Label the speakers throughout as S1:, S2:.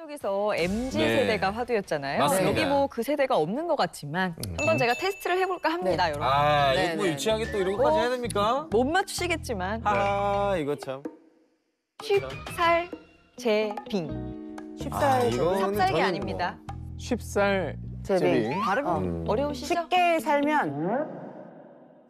S1: 쪽에서 MZ
S2: 네.
S1: 세대가 화두였잖아요.
S2: 맞습니다.
S1: 여기 뭐 그 세대가 없는 것 같지만 한번 제가 테스트를 해볼까 합니다, 여러분.
S2: 아,
S3: 네,
S2: 이거 뭐
S3: 네,
S2: 유치하게 또 이런 것까지 해야 됩니까?
S1: 못 맞추시겠지만
S2: 아, 이거 참.
S1: 쉽살 제빙.
S3: 쉽살
S2: 이거는
S1: 삽살기
S2: 저는
S1: 아닙니다.
S4: 쉽살
S3: 제빙.
S4: 제빙.
S1: 발음 어려우시죠?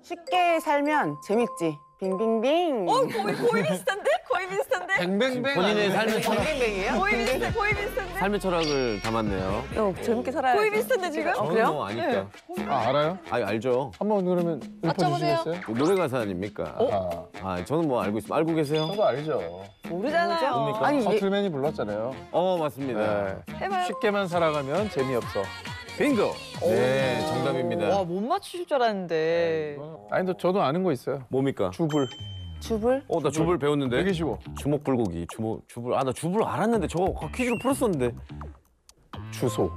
S3: 쉽게 살면 재밌지. 빙빙빙.
S1: 거의 비슷한데? 거의 비슷한데?
S4: 뱅뱅뱅.
S2: 본인의 삶의
S3: 빙빙빙이에요?
S1: 거의 비슷한데?
S2: 삶의 철학을 담았네요.
S3: 재밌게 살아야
S1: 거의 비슷한데 지금?
S3: 어, 그래요?
S2: 뭐 아니까.
S4: 아, 알아요?
S2: 아, 알죠.
S4: 한번 그러면
S1: 맞춰보세요.
S4: 읊어주시겠어요?
S2: 노래 가사 아닙니까? 아, 저는 뭐 알고 있습니다. 알고 계세요?
S4: 저도 알죠.
S1: 모르잖아요.
S2: 뭡니까?
S3: 아니,
S4: 커틀맨이 불렀잖아요.
S2: 맞습니다.
S4: 네.
S1: 해봐요.
S4: 쉽게만 살아가면 재미없어.
S2: 빙고. 네, 정답입니다.
S1: 와, 못 맞추실 줄 알았는데.
S4: 아니, 저도 아는 거 있어요.
S2: 뭡니까?
S4: 주불.
S3: 주불?
S2: 나 주불 배웠는데.
S4: 되게 쉬워.
S2: 주먹 불고기, 주불. 나 주불 알았는데 저거 퀴즈로 풀었었는데.
S4: 주소.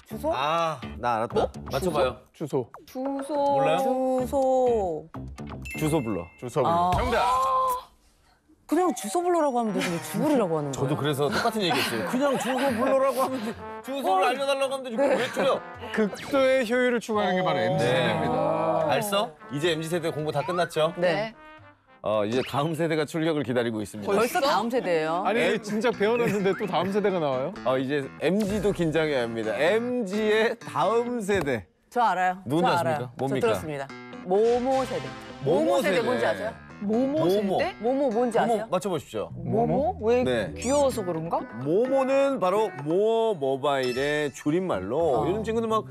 S3: 주소?
S2: 나 알았다. 맞춰봐요.
S4: 주소.
S1: 주소.
S2: 몰라요?
S3: 주소.
S2: 주소 불러.
S4: 주소.
S3: 아.
S4: 정답.
S3: 그냥 주소 불러라고 하면 되지 왜 주불이라고 하는 거야?
S2: 저도 그래서 똑같은 얘기했어요. 그냥 주소 불러라고 하면 돼. 주소를 알려달라고 하면 되지. 그걸 왜 줄여?
S4: 극도의 효율을 추구하는 게 바로 MZ세대입니다.
S2: 알았어? 이제 MZ세대 공부 다 끝났죠?
S3: 네.
S2: 이제 다음 세대가 출격을 기다리고 있습니다.
S3: 벌써 다음 세대예요.
S4: 아니, 진짜 배워놨는데 또 다음 세대가 나와요?
S2: 이제 MZ도 긴장해야 합니다. MZ의 다음 세대.
S3: 저 알아요.
S2: 누군지
S3: 저
S2: 아십니까?
S3: 알아요.
S2: 뭡니까?
S3: 저 들었습니다. 모모 세대. 모모 세대 뭔지 아세요?
S1: 모모 세대?
S3: 모모 뭔지 아세요?
S2: 모모 맞춰보십시오.
S1: 모모? 왜
S2: 네.
S1: 귀여워서 그런가?
S2: 모모는 바로 모어 모바일의 줄임말로 요즘 친구들 막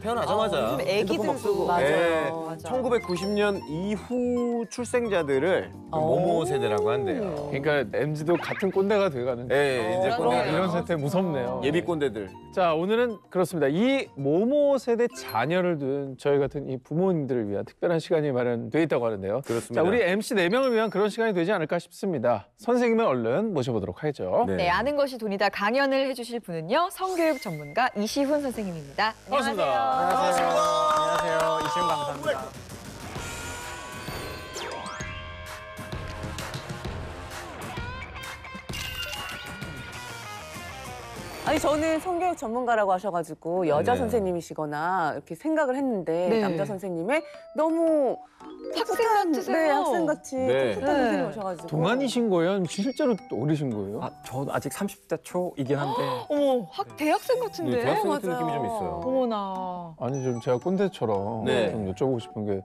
S2: 태어나자마자
S1: 요즘 애기들도
S3: 쓰고. 맞아요.
S2: 예,
S1: 맞아.
S2: 1990년 이후 출생자들을 모모 세대라고 한대요.
S4: 그러니까 MZ도 같은 꼰대가 돼가는.
S2: 예, 이제
S1: 그러네요.
S2: 꼰대
S4: 이런 세대 무섭네요.
S2: 예비 꼰대들.
S4: 자, 오늘은 그렇습니다. 이 모모 세대 자녀를 둔 저희 같은 이 부모님들을 위한 특별한 시간이 마련돼 있다고 하는데요.
S2: 그렇습니다.
S4: 자, 우리 MC 4명을 위한 그런 시간이 되지 않을까 싶습니다. 선생님을 얼른 모셔보도록 하죠.
S1: 네, 아는 것이 돈이다 강연을 해주실 분은요. 성교육 전문가 이시훈 선생님입니다.
S4: 반갑습니다.
S1: 안녕하세요.
S5: 안녕하세요. 이시훈 강사입니다.
S3: 아니 저는 성교육 전문가라고 하셔가지고 여자
S2: 네.
S3: 선생님이시거나 이렇게 생각을 했는데
S1: 네.
S3: 남자 선생님의 너무
S1: 학생
S3: 풋풋한,
S1: 같으세요.
S3: 네, 학생같이
S2: 네.
S3: 풋풋한
S1: 네.
S3: 선생님 오셔가지고
S4: 동안이신 거예요? 아니면 실제로 어리신 거예요?
S5: 저도 아직 30대 초이긴 한데
S1: 어머, 대학생 같은데?
S2: 네, 대학생 같은
S3: 맞아요.
S2: 느낌이 좀 있어요.
S1: 어머나.
S4: 아니, 좀 제가 꼰대처럼
S2: 네.
S4: 좀 여쭤보고 싶은 게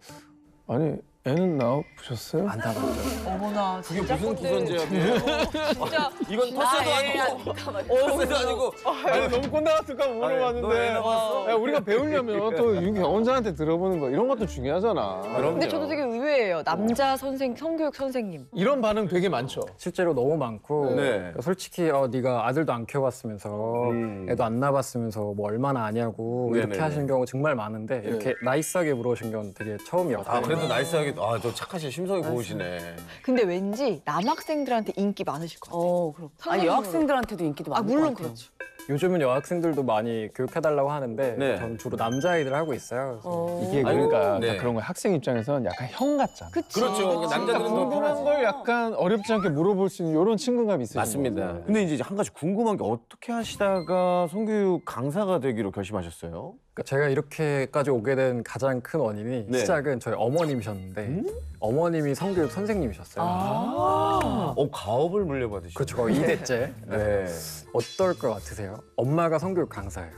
S4: 아니, 애는 낳아보셨어요?
S5: 안 나가죠.
S1: 어머나.
S2: 그게
S1: 진짜
S2: 무슨
S1: 꼰대.
S2: 부선제압이에요?
S1: 진짜.
S2: 이건 터세도 아니고 터세도 아니고
S4: 아니, 너무 꼰대 같을까
S2: 너 애
S4: 물어봤는데
S2: 낳았어?
S4: 야, 우리가 배우려면 또 경험자한테 들어보는 거 이런 것도 중요하잖아.
S2: 그럼요.
S1: 근데 저도 되게 의외예요. 남자 성교육 선생님.
S4: 이런 반응 되게 많죠.
S5: 실제로 너무 많고
S2: 네.
S5: 그러니까 솔직히 네가 아들도 안 키워봤으면서 애도 안 낳아봤으면서 뭐 얼마나 아냐고 이렇게
S2: 네네네.
S5: 하시는 경우 정말 많은데 이렇게 나이스하게 물어보신 경우는 되게 처음이었어요.
S2: 그래도 나이스하게 저 착하시 심성이 고우시네.
S1: 근데 왠지 남학생들한테 인기 많으실 것 같아요.
S3: 그렇고. 아니
S1: 선생님으로.
S3: 여학생들한테도 인기도 많을
S1: 물론
S3: 것 같아요.
S1: 그렇죠.
S5: 요즘은 여학생들도 많이 교육해달라고 하는데
S2: 네.
S5: 저는 주로 남자아이들 하고 있어요. 그래서
S4: 이게 그러니까
S2: 네.
S4: 그런 거 학생 입장에서는 약간 형 같잖아.
S2: 그렇죠. 남자들은 더
S4: 궁금한
S2: 편하지.
S4: 걸 약간 어렵지 않게 물어볼 수 있는 이런 친근감이 있어요.
S2: 맞습니다. 근데 이제 한 가지 궁금한 게 어떻게 하시다가 성교육 강사가 되기로 결심하셨어요?
S5: 그러니까 제가 이렇게까지 오게 된 가장 큰 원인이
S2: 네.
S5: 시작은 저희 어머님이셨는데 어머님이 성교육 선생님이셨어요.
S2: 가업을 물려받으시고.
S5: 그렇죠. 2대째.
S2: 네.
S5: 어떨 것 같으세요? 엄마가 성교육 강사예요.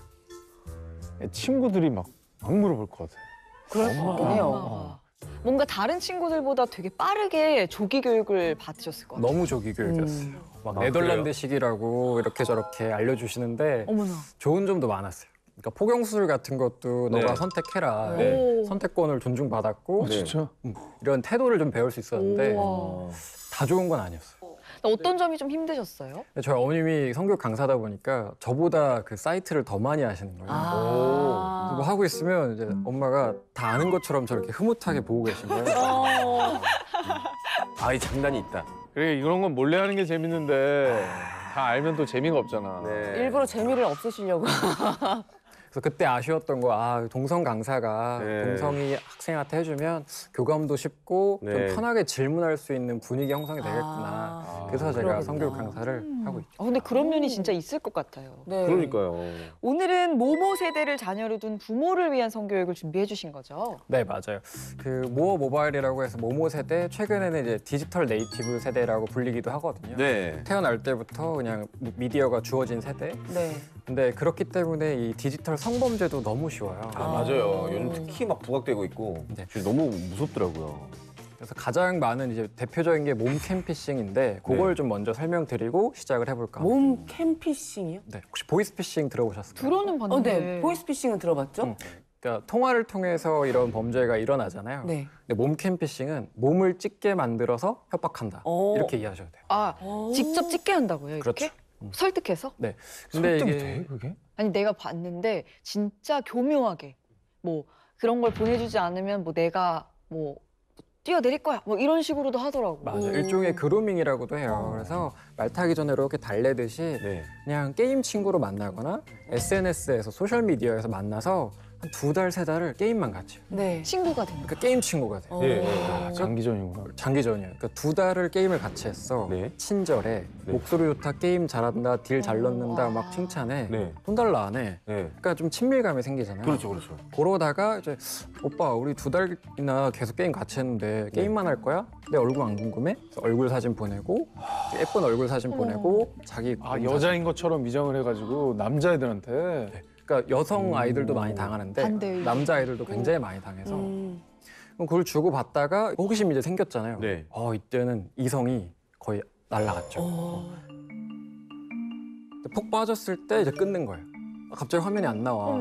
S4: 친구들이 막 물어볼 것 같아.
S3: 그럴 것 같긴 해요.
S1: 뭔가 다른 친구들보다 되게 빠르게 조기 교육을 받으셨을 것 같아요.
S5: 너무 조기 교육이었어요. 막
S2: 아,
S5: 네덜란드식이라고 이렇게 저렇게 알려주시는데
S1: 어머나.
S5: 좋은 점도 많았어요. 그러니까 포경수술 같은 것도
S2: 네.
S5: 너가 선택해라.
S1: 네.
S5: 선택권을 존중받았고
S2: 네.
S4: 진짜?
S5: 이런 태도를 좀 배울 수 있었는데
S1: 우와.
S5: 다 좋은 건 아니었어요.
S1: 어떤 점이 좀 힘드셨어요?
S5: 근데 저희 어머님이 성교육 강사다 보니까 저보다 그 사이트를 더 많이 하시는 거예요.
S3: 아.
S5: 뭐 하고 있으면 이제 엄마가 다 아는 것처럼 저렇게 흐뭇하게 보고 계신 거예요.
S2: 이 장단이 있다.
S4: 그래, 이런 건 몰래 하는 게 재밌는데 다 알면 또 재미가 없잖아.
S2: 네.
S3: 일부러 재미를 없애시려고.
S5: 그래서 그때 아쉬웠던 거, 동성 강사가
S2: 네.
S5: 동성이 학생한테 해주면 교감도 쉽고
S2: 네.
S5: 좀 편하게 질문할 수 있는 분위기 형성이 되겠구나.
S3: 아,
S5: 그래서 제가
S3: 그러겠다.
S5: 성교육 강사를 하고 있죠.
S1: 근데 그런 면이 진짜 있을 것 같아요.
S3: 네.
S2: 그러니까요.
S1: 오늘은 모모 세대를 자녀로 둔 부모를 위한 성교육을 준비해 주신 거죠?
S5: 네, 맞아요. 그 모어 모바일이라고 해서 모모 세대, 최근에는 이제 디지털 네이티브 세대라고 불리기도 하거든요.
S2: 네.
S5: 태어날 때부터 그냥 미디어가 주어진 세대.
S3: 네.
S5: 근데 그렇기 때문에 이 디지털 성범죄도 너무 쉬워요.
S2: 아, 맞아요. 요즘 특히 막 부각되고 있고
S5: 네.
S2: 지금 너무 무섭더라고요.
S5: 그래서 가장 많은 이제 대표적인 게 몸캠 피싱인데 그걸
S2: 네.
S5: 좀 먼저 설명드리고 시작을 해볼까.
S3: 몸 캠피싱이요?
S5: 네, 혹시 보이스피싱 들어보셨어요?
S1: 들어는 봤는데.
S3: 네. 보이스피싱은 들어봤죠?
S5: 그러니까 통화를 통해서 이런 범죄가 일어나잖아요.
S3: 네.
S5: 근데 몸캠 피싱은 몸을 찍게 만들어서 협박한다. 이렇게 이해하셔도 돼요.
S1: 아, 직접 찍게 한다고요, 이렇게?
S5: 그렇죠.
S1: 설득해서?
S5: 네. 근데
S4: 설득이
S5: 이게
S4: 돼, 그게?
S1: 아니, 내가 봤는데 진짜 교묘하게 뭐 그런 걸 보내주지 않으면 뭐 내가 뭐 뛰어내릴 거야. 뭐 이런 식으로도 하더라고.
S5: 맞아요. 일종의 그루밍이라고도 해요. 그래서 말 타기 전에 이렇게 달래듯이
S2: 네.
S5: 그냥 게임 친구로 만나거나 SNS에서 소셜미디어에서 만나서 한 2달, 3달을 게임만 같이 해요.
S3: 네.
S1: 친구가 되는
S5: 그러니까 게임 친구가 돼요.
S2: 네.
S4: 아, 장기전이구나.
S5: 장기전이에요. 그러니까 2달을 게임을 같이 했어.
S2: 네.
S5: 친절해.
S2: 네.
S5: 목소리 좋다, 게임 잘한다, 딜 잘 넣는다, 막 칭찬해.
S2: 네.
S5: 돈 달라 안 해.
S2: 네.
S5: 그러니까 좀 친밀감이 생기잖아요.
S2: 그렇죠, 그렇죠.
S5: 그러다가 이제 오빠 우리 2달이나 계속 게임 같이 했는데 게임만 할 거야? 내 얼굴 안 궁금해? 그래서 얼굴 사진 보내고 예쁜 얼굴 사진 보내고 자기
S4: 아,
S5: 몸 사진.
S4: 여자인 것처럼 위장을 해가지고 남자애들한테.
S5: 그러니까 여성 아이들도 많이 당하는데
S1: 반대의
S5: 남자 아이들도 굉장히 많이 당해서
S3: 음.
S5: 그럼 그걸 주고 받다가 호기심이 이제 생겼잖아요.
S2: 네.
S5: 이때는 이성이 거의 날라갔죠. 푹 빠졌을 때 이제 끊는 거예요. 갑자기 화면이 안 나와.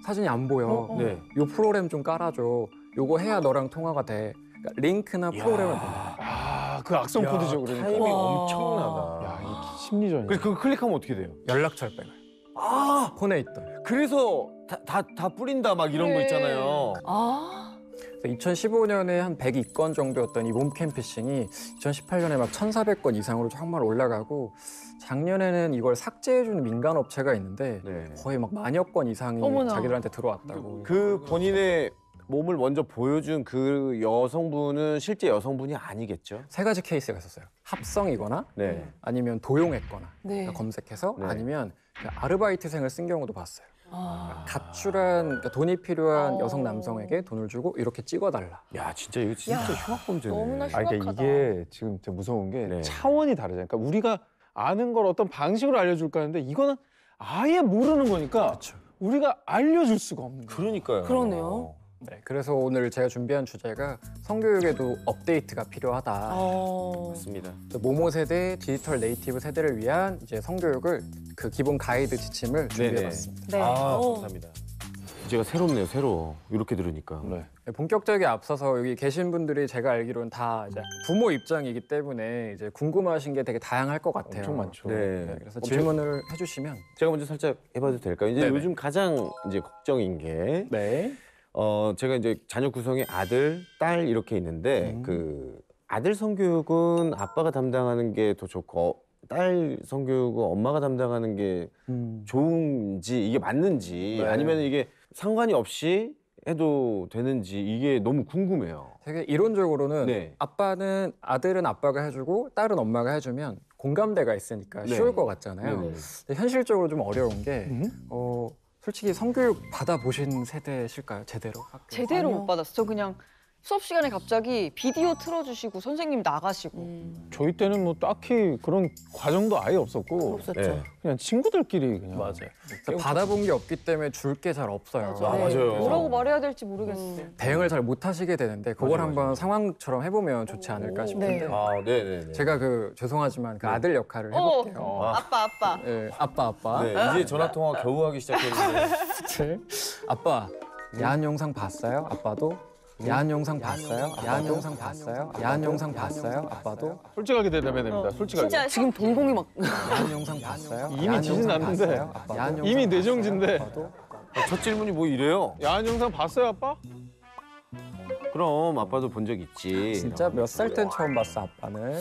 S5: 사진이 안 보여.
S2: 네.
S5: 요 프로그램 좀 깔아줘. 요거 해야 너랑 통화가 돼. 그러니까 링크나 프로그램을 보내.
S4: 아, 그 악성 코드죠, 그러니까.
S2: 타이밍
S3: 와.
S2: 엄청나다.
S4: 야, 이 심리전이야.
S2: 그래서 그거 클릭하면 어떻게 돼요?
S5: 연락처를 빼가요.
S2: 아,
S5: 폰에 있던.
S2: 그래서 다 뿌린다 막 이런 거
S1: 그래.
S2: 있잖아요.
S3: 아.
S5: 2015년에 한 102건 정도였던 이 몸캠 피싱이 2018년에 막 1,400건 이상으로 정말 올라가고 작년에는 이걸 삭제해주는 민간 업체가 있는데
S2: 네.
S5: 거의 막 만여 건 이상이
S1: 어머나.
S5: 자기들한테 들어왔다고.
S2: 그 본인의 몸을 먼저 보여준 그 여성분은 실제 여성분이 아니겠죠?
S5: 3가지 케이스가 있었어요. 합성이거나
S2: 네.
S5: 아니면 도용했거나
S3: 네.
S5: 그러니까 검색해서
S2: 네.
S5: 아니면 아르바이트생을 쓴 경우도 봤어요.
S3: 아.
S5: 가출한 그러니까 돈이 필요한
S1: 어.
S5: 여성 남성에게 돈을 주고 이렇게 찍어달라.
S2: 야, 진짜 이거 진짜
S1: 야,
S2: 흉악범죄네.
S1: 너무나
S4: 아, 그러니까
S1: 심각하다.
S4: 이게 지금 되게 무서운 게
S2: 네.
S4: 차원이 다르잖아요. 그러니까 우리가 아는 걸 어떤 방식으로 알려줄까 하는데 이거는 아예 모르는 거니까
S5: 그렇죠.
S4: 우리가 알려줄 수가 없는 거예요.
S2: 그러니까요.
S3: 그러네요.
S5: 네, 그래서 오늘 제가 준비한 주제가 성교육에도 업데이트가 필요하다.
S2: 맞습니다.
S5: 모모 세대, 디지털 네이티브 세대를 위한 이제 성교육을 그 기본 가이드 지침을 준비해봤습니다.
S3: 네.
S2: 아, 감사합니다. 제가 새롭네요, 새로워. 이렇게 들으니까.
S4: 네.
S5: 본격적에 앞서서 여기 계신 분들이 제가 알기로는 다 이제 부모 입장이기 때문에 이제 궁금하신 게 되게 다양할 것 같아요.
S4: 엄청 많죠.
S2: 네.
S5: 그래서 질문을 해주시면
S2: 제가 먼저 살짝 해봐도 될까요? 이제
S5: 네네.
S2: 요즘 가장 이제 걱정인 게
S5: 네.
S2: 제가 이제 자녀 구성에 아들, 딸 이렇게 있는데 그 아들 성교육은 아빠가 담당하는 게 더 좋고 딸 성교육은 엄마가 담당하는 게 좋은지 이게 맞는지
S5: 네.
S2: 아니면 이게 상관이 없이 해도 되는지 이게 너무 궁금해요.
S5: 되게 이론적으로는
S2: 네.
S5: 아들은 아빠가 해주고 딸은 엄마가 해주면 공감대가 있으니까
S2: 네.
S5: 쉬울 것 같잖아요.
S2: 네네.
S5: 근데 현실적으로 좀 어려운 게 솔직히 성교육 받아보신 세대실까요? 제대로? 학교에서?
S1: 제대로
S3: 아니요.
S1: 못 받았어. 저 그냥 수업 시간에 갑자기 비디오 틀어주시고 선생님 나가시고.
S4: 저희 때는 뭐 딱히 그런 과정도 아예 없었고
S3: 없었죠.
S2: 네.
S4: 그냥 친구들끼리 그냥
S5: 맞아요. 그래서 받아본 게 없기 때문에 줄 게 잘 없어요.
S3: 맞아.
S2: 아,
S3: 네.
S2: 맞아요.
S1: 뭐라고 말해야 될지 모르겠어요.
S5: 대응을 잘 못하시게 되는데 그걸
S2: 맞아요,
S5: 한번
S2: 맞아요.
S5: 상황처럼 해보면 좋지 않을까 싶은데
S3: 네.
S2: 아, 네네네.
S5: 제가 죄송하지만 그 아들 역할을 해볼게요.
S1: 아빠.
S5: 네, 아빠.
S2: 네, 이제 전화 통화 겨우 하기 시작했는데.
S5: 네. 아빠, 야한 영상 봤어요? 아빠도? 야한 영상 봤어요? 야한 영상 봤어요? 야한 영상 봤어요? 아빠도?
S4: 솔직하게 대답해야 됩니다. 솔직하게.
S1: 진짜
S3: 지금 동공이 막
S5: 야한 영상 봤어요?
S4: 이미
S5: 야한
S4: 지진
S5: 영상
S4: 났는데.
S5: 봤어요? 아빠도? 야한 영상
S4: 이미
S5: 봤어요?
S4: 내정지인데.
S5: 아빠도?
S2: 첫 질문이 뭐 이래요?
S4: 야한 영상 봤어요, 아빠?
S2: 그럼 아빠도 본 적 있지.
S5: 진짜 몇 살 땐 처음 봤어, 아빠는?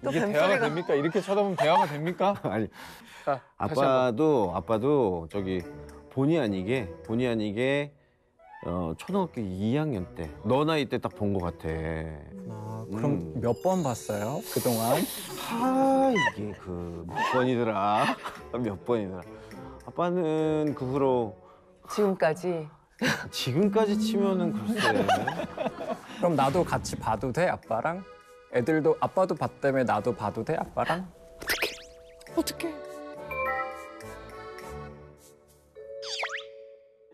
S4: 이게 대화가 됩니까? 이렇게 쳐다보면 대화가 됩니까?
S2: 아니
S4: 자, 다시 한번.
S2: 아빠도 저기 본의 아니게 초등학교 2학년 때 너 나이 때 딱 본 것 같아.
S5: 그럼 몇 번 봤어요? 그동안?
S2: 이게 그 몇 번이더라? 몇 번이더라? 아빠는 그 후로
S3: 지금까지.
S2: 지금까지 치면은 글쎄.
S5: 그럼 나도 같이 봐도 돼, 아빠랑? 애들도 아빠도 봤다며 나도 봐도 돼, 아빠랑?
S1: 어떡해.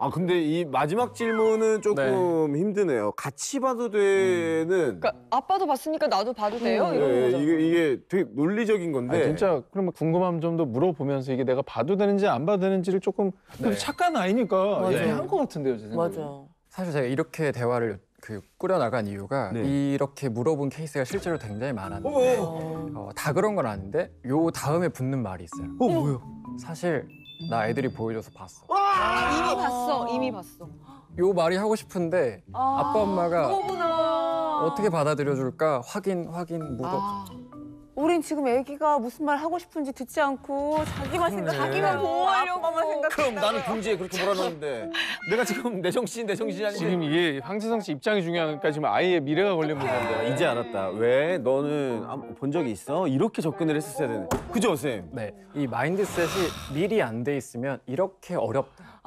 S2: 아 근데 이 마지막 질문은 조금 힘드네요. 같이 봐도 돼는.
S1: 그러니까 아빠도 봤으니까 나도 봐도 돼요? 이런
S2: 네,
S1: 거죠.
S2: 이게 되게 논리적인 건데.
S4: 아니, 진짜 그러면 궁금한 점도 물어보면서 이게 내가 봐도 되는지 안 봐도 되는지를 조금 그래도 착한 아이니까
S3: 맞아요.
S4: 얘기한 것 같은데요, 제 생각에.
S3: 맞아.
S5: 사실 제가 이렇게 대화를 꾸려나간 이유가
S2: 네.
S5: 이렇게 물어본 케이스가 실제로 굉장히 많았는데 다 그런 건 아닌데 요 다음에 붙는 말이 있어요.
S2: 뭐요?
S5: 사실 나 애들이 보여줘서 봤어.
S1: 이미 봤어.
S5: 요 말이 하고 싶은데 아빠 엄마가
S3: 너무나.
S5: 어떻게 받아들여줄까 확인 무겁.
S3: 우린 지금 애기가 무슨 말 하고 싶은지 듣지 않고 자기만 생각,
S1: 자기만 보호하려고.
S3: 아빠만 생각.
S2: 그럼 나는 궁지에 그렇게 몰아넣는데 내가 지금 내 정신 아닌데.
S4: 지금 이게 황재성 씨 입장이 중요하니까 지금 아이의 미래가 걸린 문제인데.
S2: 이제 알았다. 왜 너는 본 적이 있어? 이렇게 접근을 했었어야 되네. 그죠, 쌤?
S5: 네, 이 마인드셋이 미리 안 돼 있으면 이렇게 어렵다.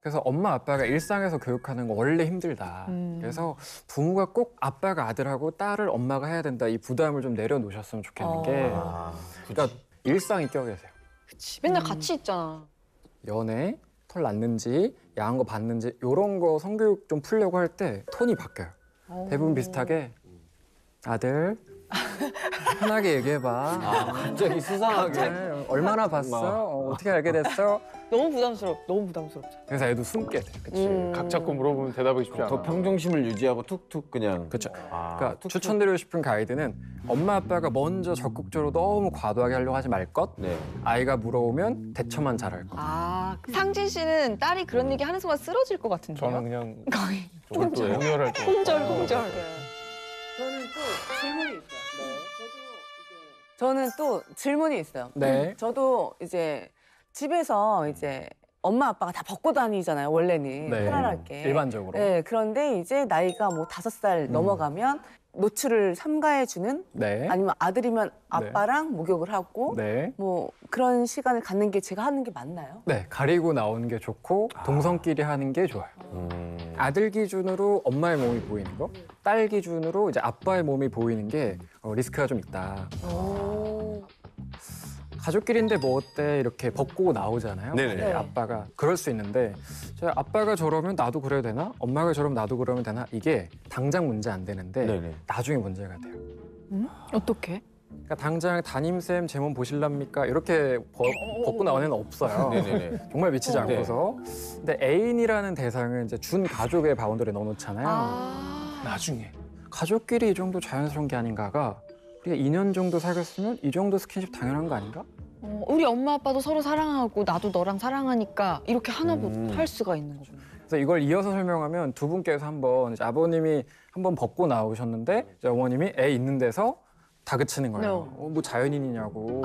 S5: 그래서 엄마 아빠가 일상에서 교육하는 거 원래 힘들다. 그래서 부모가 꼭 아빠가 아들하고 딸을 엄마가 해야 된다. 이 부담을 좀 내려놓으셨으면 좋겠는 게 그러니까 일상이 껴계세요.
S1: 그치. 맨날 같이 있잖아.
S5: 연애, 털 났는지, 야한 거 봤는지 이런 거 성교육 좀 풀려고 할 때 톤이 바뀌어요. 대부분 비슷하게 아들 편하게 얘기해봐.
S2: 갑자기 수상하게.
S5: 네, 얼마나 봤어? 어떻게 알게 됐어?
S1: 너무 부담스럽죠.
S5: 그래서 애도 숨게 돼.
S4: 그치. 각 잡고 물어보면 대답하기 쉽지 않아.
S2: 더 평정심을 유지하고 툭툭 그냥.
S5: 그렇죠.
S2: 아,
S5: 그러니까
S2: 툭툭.
S5: 추천드리고 싶은 가이드는 엄마 아빠가 먼저 적극적으로 너무 과도하게 하려고 하지 말 것.
S2: 네.
S5: 아이가 물어오면 대처만 잘할 것.
S1: 상진 씨는 딸이 그런 얘기 하는 순간 쓰러질 것 같은데요?
S4: 저는 그냥
S1: 거의
S4: 저걸 또 응열할 거.
S1: 공절.
S3: 저는 또 질문이 있어요. 저는 또 질문이 있어요.
S5: 네.
S3: 저도 이제 집에서 이제 엄마 아빠가 다 벗고 다니잖아요. 원래는
S5: 네.
S3: 편안하게.
S5: 일반적으로.
S3: 네. 그런데 이제 나이가 뭐 5살 넘어가면 노출을 삼가해주는
S5: 네.
S3: 아니면 아들이면 아빠랑 목욕을 하고
S5: 네.
S3: 뭐 그런 시간을 갖는 게 제가 하는 게 맞나요?
S5: 네. 가리고 나오는 게 좋고 동성끼리 하는 게 좋아요. 아들 기준으로 엄마의 몸이 보이는 거, 딸 기준으로 이제 아빠의 몸이 보이는 게 리스크가 좀 있다. 가족끼리인데 뭐 어때 이렇게 벗고 나오잖아요.
S2: 네네.
S3: 네.
S5: 아빠가 그럴 수 있는데 제가 아빠가 저러면 나도 그래야 되나? 엄마가 저러면 나도 그러면 되나? 이게 당장 문제 안 되는데
S2: 네네.
S5: 나중에 문제가 돼요.
S1: 어떻게?
S5: 그러니까 당장 담임쌤 제 몸 보실랍니까? 이렇게 벗고 나온 애는 없어요.
S2: 네네네.
S5: 정말 미치지
S2: 네.
S5: 않고서. 근데 애인이라는 대상은 이제 준 가족의 바운더리에 넣어놓잖아요.
S4: 나중에.
S5: 가족끼리 이 정도 자연스러운 게 아닌가가 우리가 2년 정도 사귀었으면 이 정도 스킨십 당연한 거 아닌가?
S1: 우리 엄마 아빠도 서로 사랑하고 나도 너랑 사랑하니까 이렇게 하나부터 할 수가 있는 거죠.
S5: 그래서 이걸 이어서 설명하면 두 분께서 한번 이제 아버님이 한번 벗고 나오셨는데 이제 어머님이 애 있는 데서 다그치는 거예요. 뭐 자연인이냐고.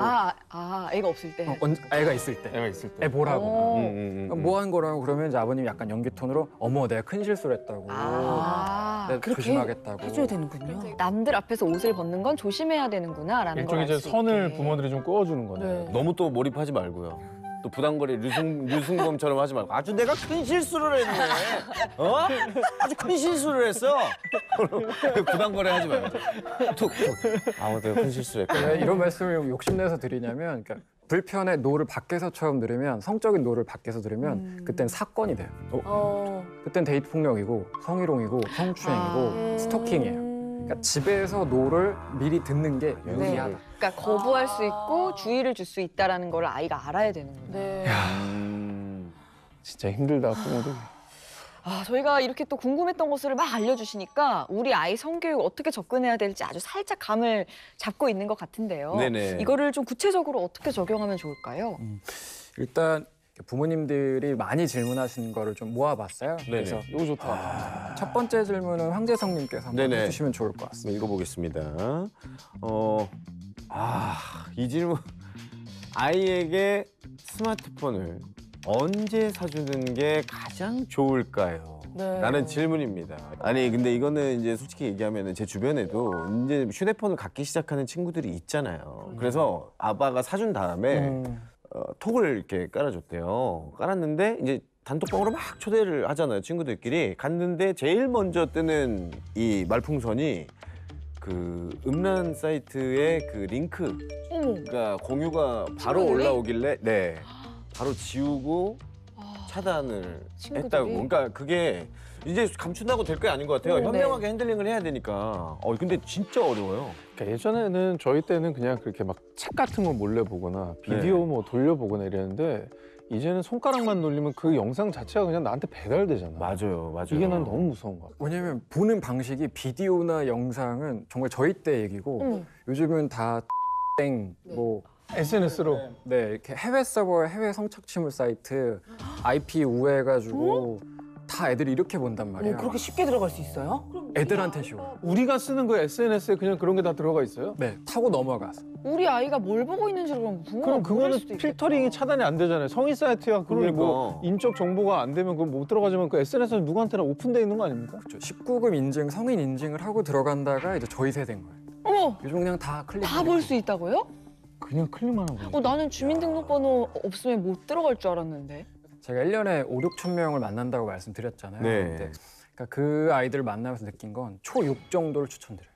S1: 애가 없을 때.
S5: 애가 있을 때.
S4: 애가 있을 때.
S5: 애 보라고.
S1: 어.
S5: 뭐 한 거라고 그러면 이제 아버님이 약간 연기 톤으로 어머 내가 큰 실수를 했다고. 내가
S3: 그렇게
S5: 조심하겠다고.
S3: 해줘야 되는군요.
S1: 남들 앞에서 옷을 벗는 건 조심해야 되는구나라는 걸
S4: 일종의
S1: 알
S4: 이제
S1: 수
S4: 선을
S1: 있게.
S4: 부모들이 좀 꺼주는 거네.
S3: 네.
S2: 너무 또 몰입하지 말고요. 또 부당거리 류승범처럼 하지 말고 아주 내가 큰 실수를 했네. 아주 큰 실수를 했어. 부당거리 하지 말고. 툭툭. 내가 큰 실수를 했구나.
S5: 왜 이런 말씀을 욕심내서 드리냐면 그러니까 불편의 노를 밖에서 처음 들으면 성적인 노를 밖에서 들으면 그땐 사건이 돼요. 그땐 데이트 폭력이고 성희롱이고 성추행이고 스토킹이에요. 그러니까 집에서 노를 미리 듣는 게 유리하다.
S1: 그러니까 거부할 수 있고 주의를 줄 수 있다라는 걸 아이가 알아야 되는 거예요.
S3: 네.
S4: 진짜 힘들다 부모들.
S1: 저희가 이렇게 또 궁금했던 것을 막 알려주시니까 우리 아이 성교육 어떻게 접근해야 될지 아주 살짝 감을 잡고 있는 것 같은데요.
S2: 네네.
S1: 이거를 좀 구체적으로 어떻게 적용하면 좋을까요?
S5: 일단 부모님들이 많이 질문하시는 거를 좀 모아봤어요. 그래서
S4: 이거 좋다.
S5: 첫 번째 질문은 황재성님께서 한번
S2: 네네.
S5: 해주시면 좋을 것 같습니다.
S2: 읽어보겠습니다. 이 질문. 아이에게 스마트폰을 언제 사주는 게 가장 좋을까요?
S3: 네.
S2: 라는 질문입니다. 아니 근데 이거는 이제 솔직히 얘기하면 제 주변에도 이제 휴대폰을 갖기 시작하는 친구들이 있잖아요. 그래서 아빠가 사준 다음에 톡을 이렇게 깔아줬대요. 깔았는데 이제 단톡방으로 막 초대를 하잖아요. 친구들끼리 갔는데 제일 먼저 뜨는 이 말풍선이 그 음란 사이트의 그 링크가 공유가 바로
S1: 친구들이?
S2: 올라오길래 네 바로 지우고 차단을
S1: 친구들이?
S2: 했다고. 그러니까 그게 이제 감춘다고 될 게 아닌 것 같아요.
S1: 네.
S2: 현명하게 핸들링을 해야 되니까. 근데 진짜 어려워요.
S4: 그러니까 예전에는 저희 때는 그냥 그렇게 막 책 같은 걸 몰래 보거나 비디오 뭐 돌려보거나 이랬는데 이제는 손가락만 놀리면 그 영상 자체가 그냥 나한테 배달되잖아.
S2: 맞아요.
S4: 이게 난 너무 무서운 것 같아.
S5: 왜냐면 보는 방식이 비디오나 영상은 정말 저희 때 얘기고 요즘은 다 땡, 뭐
S4: SNS로.
S5: 네, 이렇게 해외 서버에 해외 성착취물 사이트 IP 우회해가지고 다 애들이 이렇게 본단 말이야.
S3: 뭐 그렇게 쉽게 들어갈 수 있어요?
S5: 애들한테 쉬워.
S4: 우리가 쓰는 그 SNS에 그냥 그런 게 다 들어가 있어요?
S5: 네, 타고 넘어가서.
S1: 우리 아이가 뭘 보고 있는지를 그럼 부모가
S4: 그럼
S1: 모를
S4: 그거는
S1: 수도 있겠다.
S4: 필터링이 차단이 안 되잖아요. 성인 사이트야 그게 뭐
S2: 그러니까.
S4: 인적 정보가 안 되면 그거 못 들어가지만 그 SNS는 누구한테나 오픈돼 있는 거 아닙니까?
S5: 그렇죠. 19금 인증, 성인 인증을 하고 들어간다가 이제 저희 세대인 거예요.
S1: 어머,
S5: 요즘 그냥 다 클릭.
S1: 다 볼 수 있다고요?
S4: 그냥 클릭만 하고.
S1: 나는 주민등록번호 없으면 못 들어갈 줄 알았는데.
S5: 제가 1년에 5, 6천 명을 만난다고 말씀드렸잖아요.
S2: 네.
S5: 근데 그러니까 그 아이들을 만나면서 느낀 건 초6 정도를 추천드려요.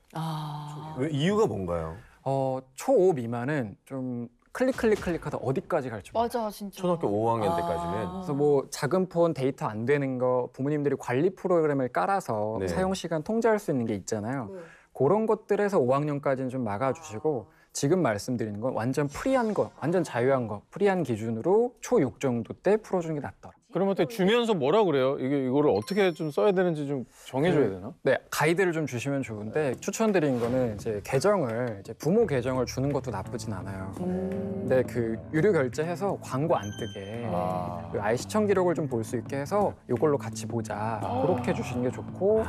S2: 왜, 이유가 뭔가요?
S5: 초5 미만은 좀 클릭하다 어디까지 갈지 몰라요.
S1: 맞아, 진짜.
S2: 초등학교 5학년 때까지는.
S5: 그래서 뭐 작은 폰 데이터 안 되는 거 부모님들이 관리 프로그램을 깔아서
S2: 네.
S5: 사용 시간 통제할 수 있는 게 있잖아요. 그런 것들에서 5학년까지는 좀 막아주시고 지금 말씀드리는 건 완전 프리한 거, 완전 자유한 거, 프리한 기준으로 초6 정도 때 풀어주는 게 낫더라.
S4: 그러면 또 주면서 뭐라 그래요? 이거를 어떻게 좀 써야 되는지 좀 정해줘야 되나?
S5: 네, 가이드를 좀 주시면 좋은데 추천드린 거는 이제 계정을 이제 부모 계정을 주는 것도 나쁘진 않아요. 근데 그 유료 결제해서 광고 안 뜨게 그 아이 시청 기록을 좀 볼 수 있게 해서 이걸로 같이 보자. 그렇게 주시는 게 좋고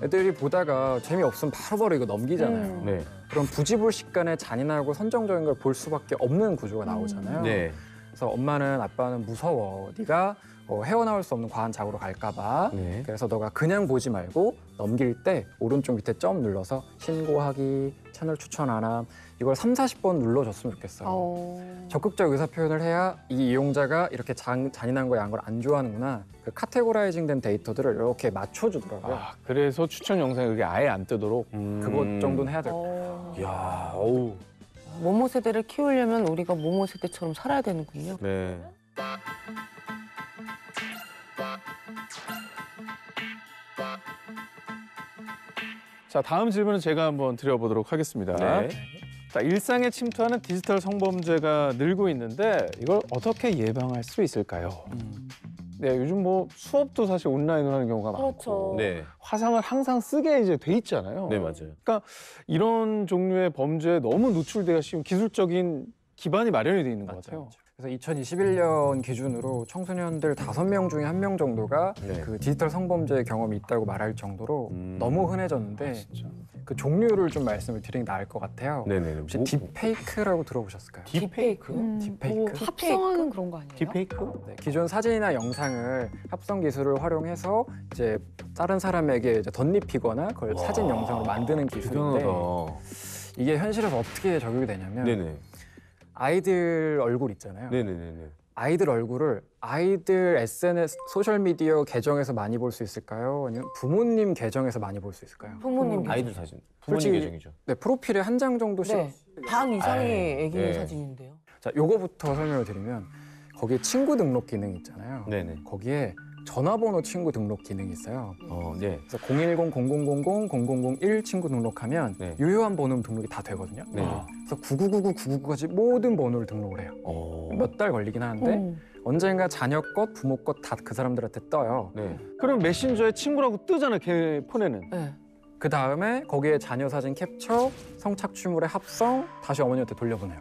S5: 애들이 보다가 재미없으면 바로바로 이거 넘기잖아요.
S2: 네.
S5: 그럼 부지불식간에 잔인하고 선정적인 걸 볼 수밖에 없는 구조가 나오잖아요.
S2: 네.
S5: 그래서 엄마는 아빠는 무서워. 네가 헤어나올 수 없는 과한 자고로 갈까 봐.
S2: 네.
S5: 그래서 너가 그냥 보지 말고 넘길 때 오른쪽 밑에 점 눌러서 신고하기, 채널 추천 안 함. 이걸 3, 40번 눌러줬으면 좋겠어요. 적극적 의사 표현을 해야 이 이용자가 이렇게 잔인한 거, 야한 걸 안 좋아하는구나. 그 카테고라이징 된 데이터들을 이렇게 맞춰주더라고요.
S4: 그래서 추천 영상이 그게 아예 안 뜨도록.
S5: 그것 정도는 해야 될 것 같아요.
S2: 야, 어우.
S3: 모모 세대를 키우려면 우리가 모모 세대처럼 살아야 되는군요.
S2: 네.
S4: 자, 다음 질문은 제가 한번 드려보도록 하겠습니다.
S2: 네.
S4: 자, 일상에 침투하는 디지털 성범죄가 늘고 있는데 이걸 어떻게 예방할 수 있을까요? 네, 요즘 뭐 수업도 사실 온라인으로 하는 경우가 많고
S3: 그렇죠.
S2: 네.
S4: 화상을 항상 쓰게 이제 돼 있잖아요.
S2: 네, 맞아요.
S4: 이런 종류의 범죄에 너무 노출되기가 쉬운 기술적인 기반이 마련이 돼 있는 것 같아요.
S5: 그래서 2021년 기준으로 청소년들 5명 중에 1명 정도가
S2: 네.
S5: 그 디지털 성범죄 경험이 있다고 말할 정도로 너무 흔해졌는데
S4: 진짜.
S5: 그 종류를 좀 말씀을 드리는 게 나을 것 같아요.
S2: 네네.
S5: 혹시 딥페이크라고 들어보셨을까요?
S3: 딥페이크?
S5: 딥페이크?
S1: 합성하는 그런 거 아니에요?
S2: 딥페이크?
S5: 네, 기존 사진이나 영상을 합성 기술을 활용해서 이제 다른 사람에게 이제 덧입히거나 그걸 사진 영상으로 만드는 기술인데
S2: 대단하다.
S5: 이게 현실에서 어떻게 적용이 되냐면
S2: 네네.
S5: 아이들 얼굴 있잖아요.
S2: 네네네네.
S5: 아이들 얼굴을 아이들 SNS 소셜미디어 계정에서 많이 볼 수 있을까요? 아니면 부모님 계정에서 많이 볼 수 있을까요?
S3: 부모님
S2: 아이들 사진. 부모님
S5: 솔직히-
S2: 계정이죠.
S5: 네, 프로필에 한 장 정도씩.
S3: 네. 반 이상의
S2: 아이,
S3: 애기
S2: 네.
S3: 사진인데요.
S5: 자, 요거부터 설명을 드리면 거기에 친구 등록 기능 있잖아요.
S2: 네네.
S5: 거기에 전화번호 친구 등록 기능이 있어요.
S2: 네.
S5: 그래서 010-0000-0001 친구 등록하면
S2: 네.
S5: 유효한 번호로 등록이 다 되거든요.
S2: 네.
S5: 그래서 9999까지 모든 번호를 등록을 해요. 몇 달 걸리긴 하는데 언젠가 자녀 것, 부모 것 다 그 사람들한테 떠요.
S2: 네.
S4: 그럼 메신저에 친구라고 뜨잖아요, 걔 폰에는.
S3: 네.
S5: 그 다음에 거기에 자녀 사진 캡처, 성착취물의 합성, 다시 어머니한테 돌려보내요.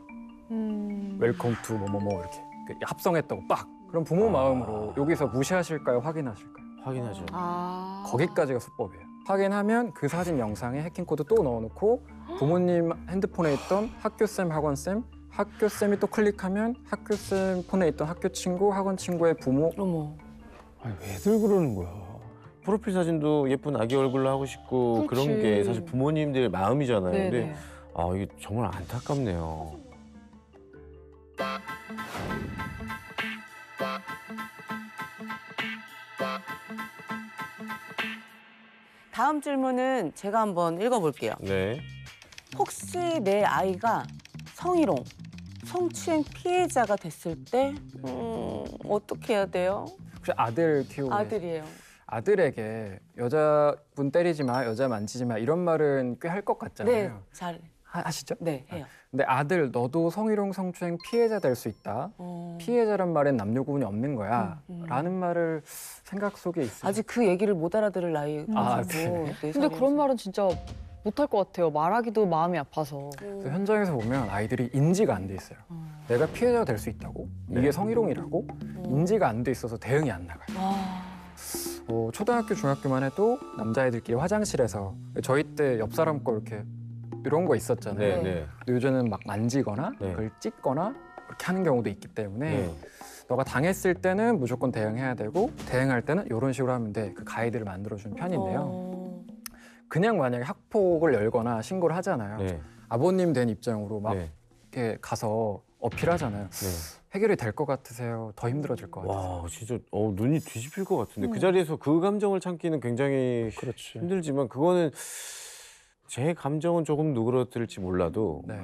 S5: 웰컴 투 뭐뭐뭐 이렇게 합성했다고 빡. 그럼 부모 마음으로 여기서 무시하실까요, 확인하실까요?
S2: 확인하죠.
S5: 거기까지가 수법이에요. 확인하면 그 사진 영상에 해킹 코드 또 넣어놓고 부모님 핸드폰에 있던 학교쌤, 학원쌤, 학교 쌤이 또 클릭하면 학교 쌤 폰에 있던 학교 친구, 학원 친구의 부모.
S3: 어머.
S4: 아니, 왜들 그러는 거야?
S2: 프로필 사진도 예쁜 아기 얼굴로 하고 싶고 그런
S1: 그렇지.
S2: 게 사실 부모님들 마음이잖아요.
S1: 네네.
S2: 근데 아 이게 정말 안타깝네요.
S3: 다음 질문은 제가 한번 읽어볼게요.
S2: 네.
S3: 혹시 내 아이가 성희롱, 성추행 피해자가 됐을 때 어떻게 해야 돼요?
S5: 혹시 아들 키우고
S3: 아들이에요.
S5: 아들에게 여자분 때리지 마, 여자 만지지 마 이런 말은 꽤 할 것
S3: 네,
S5: 같잖아요.
S3: 잘.
S5: 하시죠?
S3: 네, 해요.
S5: 근데 아들 너도 성희롱 성추행 피해자 될 수 있다. 피해자란 말엔 남녀 구분이 없는 거야. 라는 말을 생각 속에 있어요.
S3: 아직 그 얘기를 못 알아들을 나이가지고.
S5: 아,
S1: 근데 그런 말은 진짜 못할 것 같아요. 말하기도 마음이 아파서.
S5: 그래서 현장에서 보면 아이들이 인지가 안 돼 있어요. 내가 피해자가 될 수 있다고? 이게 성희롱이라고? 인지가 안 돼 있어서 대응이 안 나가요. 초등학교, 중학교만 해도 남자애들끼리 화장실에서 저희 때 옆 사람 거 이렇게 이런 거 있었잖아요.
S2: 네, 네.
S5: 근데 요즘은 막 만지거나
S2: 네.
S5: 그걸 찢거나 그렇게 하는 경우도 있기 때문에
S2: 네.
S5: 너가 당했을 때는 무조건 대응해야 되고 대응할 때는 이런 식으로 하면 돼. 그 가이드를 만들어주는 편인데요. 그냥 만약에 학폭을 열거나 신고를 하잖아요.
S2: 네.
S5: 아버님 된 입장으로 막
S2: 네.
S5: 이렇게 가서 어필하잖아요.
S2: 네.
S5: 해결이 될 것 같으세요? 더 힘들어질 것 같으세요?
S2: 와 진짜 눈이 뒤집힐 것 같은데 그 자리에서 그 감정을 참기는 굉장히
S4: 그렇지.
S2: 힘들지만 그거는 제 감정은 조금 누그러뜨릴지 몰라도
S5: 네.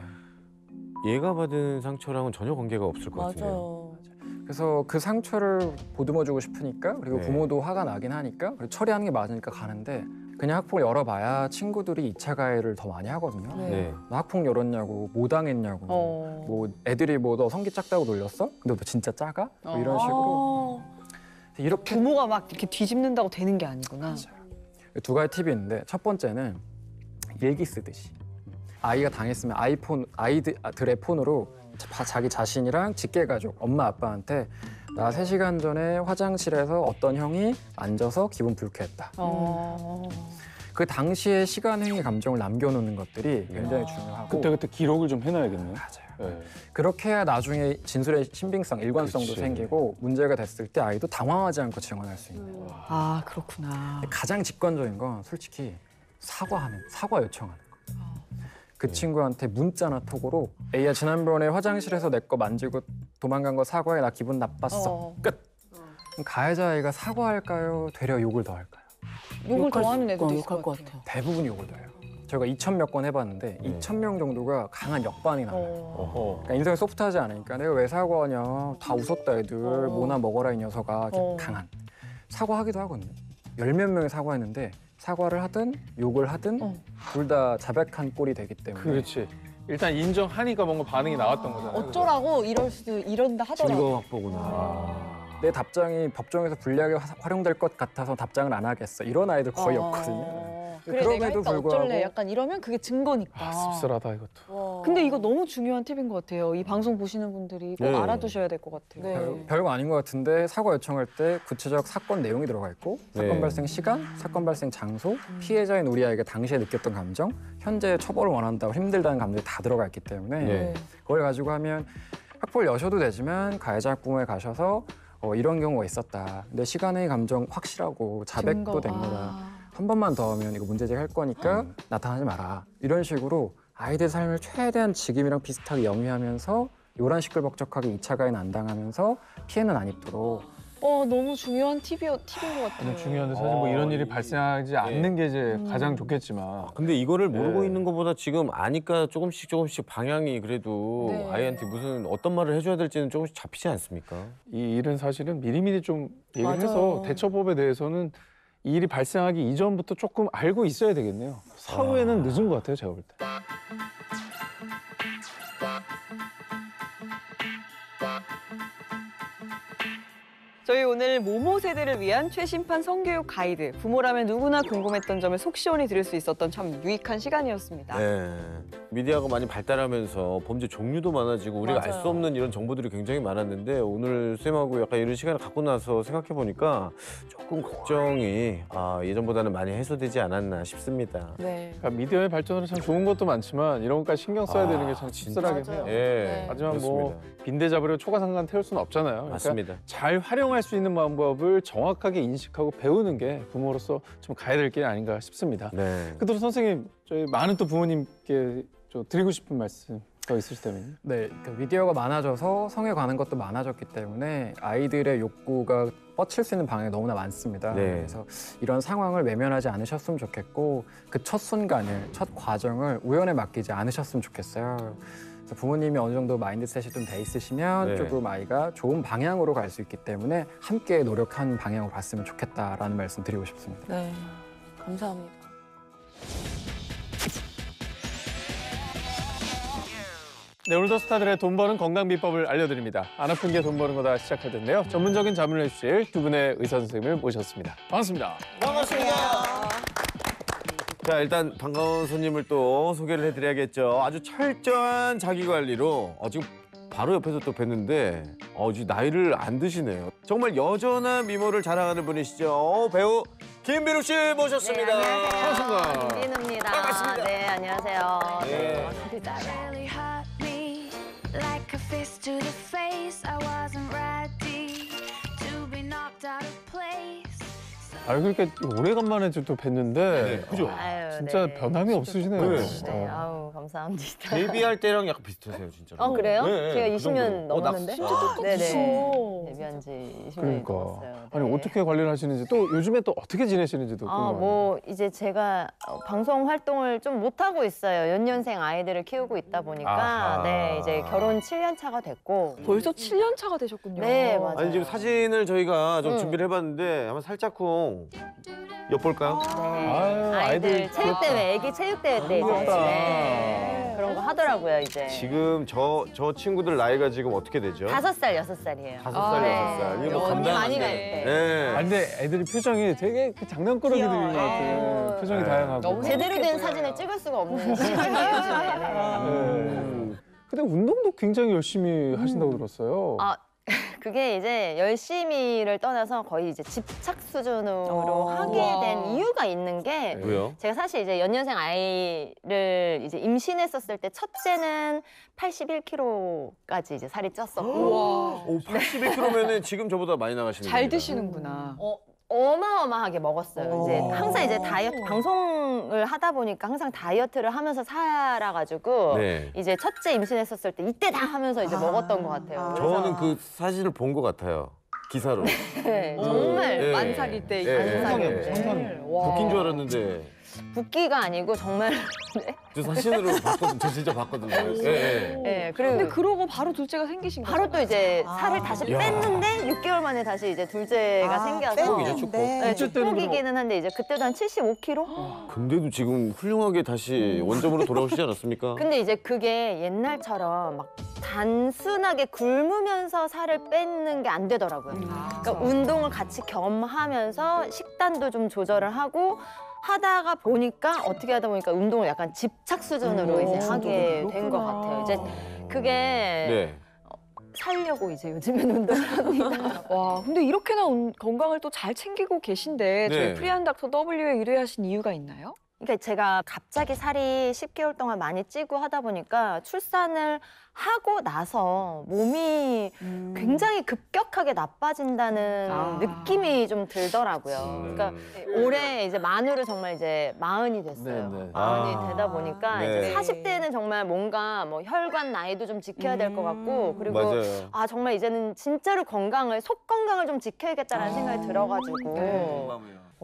S2: 얘가 받은 상처랑은 전혀 관계가 없을 것 같은데요.
S3: 맞아요.
S5: 그래서 그 상처를 보듬어주고 싶으니까 그리고
S2: 네.
S5: 부모도 화가 나긴 하니까 그리고 처리하는 게 맞으니까 가는데 그냥 학폭을 열어봐야 친구들이 2차 가해를 더 많이 하거든요.
S3: 네.
S2: 네.
S5: 너 학폭 열었냐고, 뭐 당했냐고, 뭐 애들이 뭐 너 성기 작다고 놀렸어? 근데 너 진짜 작아? 뭐 이런 식으로 이렇게
S1: 부모가 막 이렇게 뒤집는다고 되는 게 아니구나.
S5: 두 가지 팁이 있는데 첫 번째는 일기 쓰듯이 아이가 당했으면 아이들의 폰으로 자기 자신이랑 직계가족, 엄마 아빠한테 나 3시간 전에 화장실에서 어떤 형이 앉아서 기분 불쾌했다. 그 당시의 시간, 행위, 감정을 남겨놓는 것들이 굉장히 중요하고
S4: 그때 기록을 좀 해놔야겠네요.
S5: 맞아요.
S4: 네.
S5: 그렇게 해야 나중에 진술의 신빙성, 일관성도
S2: 그치.
S5: 생기고 문제가 됐을 때 아이도 당황하지 않고 증언할 수 있는 거예요.
S1: 아, 그렇구나.
S5: 가장 직관적인 건 솔직히 사과 요청하는 거. 그 친구한테 문자나 톡으로 A야 지난번에 화장실에서 내 거 만지고 도망간 거 사과해 나 기분 나빴어. 끝. 그럼 가해자 아이가 사과할까요? 되려 욕을 더 할까요?
S1: 욕을 더 하는 애들도 있을
S3: 욕할
S1: 것
S3: 것
S1: 같아요.
S3: 같아요.
S5: 대부분 욕을 더 해요. 저희가 2,000몇 건 해봤는데 2,000명 정도가 강한 역반이 나와요. 그러니까 인성이 소프트하지 않으니까 내가 왜 사과하냐. 다 웃었다 애들. 뭐나 먹어라 이 녀석아. 이렇게 강한. 사과하기도 하거든요. 10몇 명이 사과했는데 사과를 하든 욕을 하든 둘 다 자백한 꼴이 되기 때문에
S4: 그렇지. 일단 인정하니까 뭔가 반응이 나왔던 거잖아요.
S1: 어쩌라고 이런다 하더라고.
S2: 증거 확보구나.
S5: 내 답장이 법정에서 불리하게 활용될 것 같아서 답장을 안 하겠어. 이런 아이들 거의 없거든요.
S1: 그래 내가 했다 어쩔래 약간 이러면 그게 증거니까.
S4: 아, 씁쓸하다 이것도.
S1: 근데 이거 너무 중요한 팁인 것 같아요. 이 방송 보시는 분들이 꼭
S2: 네.
S1: 알아두셔야 될 것 같아요.
S3: 네.
S5: 별거 아닌 것 같은데 사과 요청할 때 구체적 사건 내용이 들어가 있고 사건
S2: 네.
S5: 발생 시간, 사건 발생 장소, 피해자인 우리 아이가 당시에 느꼈던 감정, 현재 처벌을 원한다고 힘들다는 감정이 다 들어가 있기 때문에
S2: 네.
S5: 그걸 가지고 하면 학폭을 여셔도 되지만 가해자 학부모에 가셔서 이런 경우가 있었다. 근데 시간의 감정 확실하고 자백도 된 거다. 한 번만 더 하면 이거 문제 제기할 거니까 나타나지 마라. 이런 식으로 아이들 삶을 최대한 지금이랑 비슷하게 영위하면서 요란 시끌벅적하게 2차 가해는 안 당하면서 피해는 안 입도록
S1: 너무 중요한 팁인 것 같아요.
S4: 너무 중요한데 사실 뭐 이런 일이 발생하지 않는 게 이제 가장 좋겠지만
S2: 근데 이거를 모르고
S4: 네.
S2: 있는 것보다 지금 아니까 조금씩 방향이 그래도
S1: 네.
S2: 아이한테 무슨 어떤 말을 해줘야 될지는 조금씩 잡히지 않습니까?
S4: 이 일은 사실은 미리미리 좀 얘기를
S3: 맞아요.
S4: 해서 대처법에 대해서는 이 일이 발생하기 이전부터 조금 알고 있어야 되겠네요. 사후에는 늦은 것 같아요, 제가 볼 때.
S1: 저희 오늘 모모 세대를 위한 최신판 성교육 가이드 부모라면 누구나 궁금했던 점을 속 시원히 들을 수 있었던 참 유익한 시간이었습니다.
S2: 네. 미디어가 많이 발달하면서 범죄 종류도 많아지고 우리가 알 수
S3: 맞아요.
S2: 없는 이런 정보들이 굉장히 많았는데 오늘 쌤하고 약간 이런 시간을 갖고 나서 생각해 보니까 조금 걱정이 예전보다는 많이 해소되지 않았나 싶습니다.
S3: 네.
S4: 그러니까 미디어의 발전으로 참 좋은 것도 많지만 이런 것까지 신경 써야 되는 게 참
S2: 진짜.
S4: 씁쓸하긴 해요.
S3: 맞아요.
S2: 예.
S3: 네.
S4: 하지만
S2: 그렇습니다.
S4: 뭐 빈대 잡으려 초가상관 태울 수는 없잖아요. 그러니까
S2: 맞습니다.
S4: 잘 활용할 수 있는 방법을 정확하게 인식하고 배우는 게 부모로서 좀 가야 될 길 아닌가 싶습니다.
S2: 네.
S4: 그대로 선생님, 저희 많은 또 부모님께 좀 드리고 싶은 말씀 더 있으시다면요?
S5: 네, 그 미디어가 많아져서 성에 관한 것도 많아졌기 때문에 아이들의 욕구가 뻗칠 수 있는 방향이 너무나 많습니다.
S2: 네.
S5: 그래서 이런 상황을 외면하지 않으셨으면 좋겠고 그 첫 순간을, 첫 과정을 우연에 맡기지 않으셨으면 좋겠어요. 그래서 부모님이 어느 정도 마인드셋이 좀 돼 있으시면
S2: 네.
S5: 조금 아이가 좋은 방향으로 갈 수 있기 때문에 함께 노력한 방향으로 갔으면 좋겠다라는 말씀 드리고 싶습니다.
S3: 네. 감사합니다.
S4: 네, 오늘도 스타들의 돈 버는 건강 비법을 알려드립니다. 안 아픈 게 돈 버는 거다 시작할 텐데요. 전문적인 자문을 해주실 두 분의 의사 선생님을 모셨습니다. 반갑습니다.
S2: 자, 일단 반가운 손님을 또 소개를 해드려야겠죠. 아주 철저한 자기관리로 지금 바로 옆에서 또 뵀는데 지금 나이를 안 드시네요. 정말 여전한 미모를 자랑하는 분이시죠. 배우 김비루 씨 모셨습니다.
S4: 반갑습니다.
S6: 김진우입니다.
S2: 반갑습니다.
S6: 네, 안녕하세요.
S2: 네.
S6: 반갑습니다.
S7: really hurt me like a fist to the face. I wasn't ready to be knocked out of place.
S4: 아, 그렇게 오래간만에 또 뵀는데
S2: 그죠?
S6: 아유,
S4: 진짜
S6: 네.
S4: 변함이 없으시네요.
S2: 네.
S6: 네, 아우 감사합니다.
S2: 데뷔할 때랑 약간 비슷하세요, 진짜로.
S6: 어 그래요?
S2: 네,
S6: 제가
S2: 그
S6: 20년
S2: 정도로.
S6: 넘었는데.
S2: 진짜 똑같으시네.
S6: 네네. 데뷔한 지 20년이
S4: 그러니까.
S6: 넘었어요.
S4: 아니,
S6: 네.
S4: 어떻게 관리를 하시는지 또 요즘에 또 어떻게 지내시는지도 궁금해요.
S6: 뭐 이제 제가 방송 활동을 좀 못 하고 있어요. 연년생 아이들을 키우고 있다 보니까
S2: 아하.
S6: 네 이제 결혼 7년 차가 됐고.
S1: 벌써 7년 차가 되셨군요.
S6: 네, 맞아요.
S2: 아니 지금 사진을 저희가 좀 준비를 해봤는데 한번 살짝쿵 엿볼까요?
S6: 네.
S4: 아유,
S6: 아이들 체육대회, 애기 체육대회 때 이제
S4: 귀엽다.
S6: 네, 그런 거 하더라고요 이제.
S2: 지금 저 친구들 나이가 지금 어떻게 되죠?
S6: 5살, 6살이에요.
S2: 5살,
S6: 네.
S2: 6살. 이거 뭐
S6: 언니
S2: 감당
S6: 많이
S2: 안
S6: 갈
S2: 돼.
S6: 때.
S2: 네.
S4: 아, 근데 애들이 표정이 되게 그 장난꾸러기들인 것 같아요. 표정이
S2: 네.
S4: 다양하고.
S1: 너무
S6: 제대로 된
S1: 행복해
S6: 사진을
S1: 보여요.
S6: 찍을 수가 없는 시간이에요 요즘에. 네.
S4: 근데 운동도 굉장히 열심히 하신다고 들었어요.
S6: 아, 그게 이제 열심히를 떠나서 거의 이제 집착 수준으로 하게 된 이유가 있는 게
S2: 왜요?
S6: 제가 사실 이제 연년생 아이를 이제 임신했었을 때 첫째는 81kg까지 이제 살이 쪘었고
S1: 우와.
S2: 오, 81kg면은 지금 저보다 많이 나가시는
S1: 잘
S2: 겁니다.
S1: 드시는구나.
S6: 어마어마하게 먹었어요. 이제 항상 이제 다이어트 방송을 하다 보니까 항상 다이어트를 하면서 살아가지고
S2: 네.
S6: 이제 첫째 임신했었을 때 이때 다 하면서 이제 먹었던 것 같아요.
S2: 저는 그 사진을 본 것 같아요. 기사로.
S6: 네, 정말
S2: 예.
S1: 만삭일 때
S2: 예.
S6: 만삭일 때.
S1: 상상을. 와.
S2: 붓긴 줄 알았는데
S6: 붓기가 아니고 정말 네.
S2: 저 사진으로 봤거든요. 저 진짜 봤거든요. 예, 예.
S6: 네, 그리고
S1: 근데 그러고 바로 둘째가 생기신 거죠?
S6: 바로 또 이제 살을 다시
S2: 야.
S6: 뺐는데 6개월 만에 다시 이제 둘째가 생겨서
S2: 축복이죠, 축복.
S6: 네,
S4: 둘째 때는
S6: 축복이기는 한데 이제 그때도 한 75kg?
S2: 근데도 지금 훌륭하게 다시 원점으로 돌아오시지 않았습니까?
S6: 근데 이제 그게 옛날처럼 막 단순하게 굶으면서 살을 뺏는 게 안 되더라고요. 그러니까 운동을 같이 겸하면서 식단도 좀 조절을 하고 하다가 보니까 어떻게 하다 보니까 운동을 약간 집착 수준으로 이제 하게 된 것 같아요. 이제 그게
S2: 네.
S6: 살려고 이제 요즘엔 운동을 합니다.
S1: 와, 근데 이렇게나 건강을 또 잘 챙기고 계신데
S2: 네.
S1: 저희 프리한 닥터 W에 의뢰하신 이유가 있나요?
S6: 그러니까 제가 갑자기 살이 10개월 동안 많이 찌고 하다 보니까 출산을 하고 나서 몸이 굉장히 급격하게 나빠진다는 느낌이 좀 들더라고요. 그러니까 올해 이제 만으로 정말 이제 40이 됐어요.
S4: 네, 네.
S6: 40이 되다 보니까
S2: 네.
S6: 이제 40대는 정말 뭔가 뭐 혈관 나이도 좀 지켜야 될 것 같고 그리고
S2: 맞아요.
S6: 아 정말 이제는 진짜로 건강을 속 건강을 좀 지켜야겠다는 생각이 들어가지고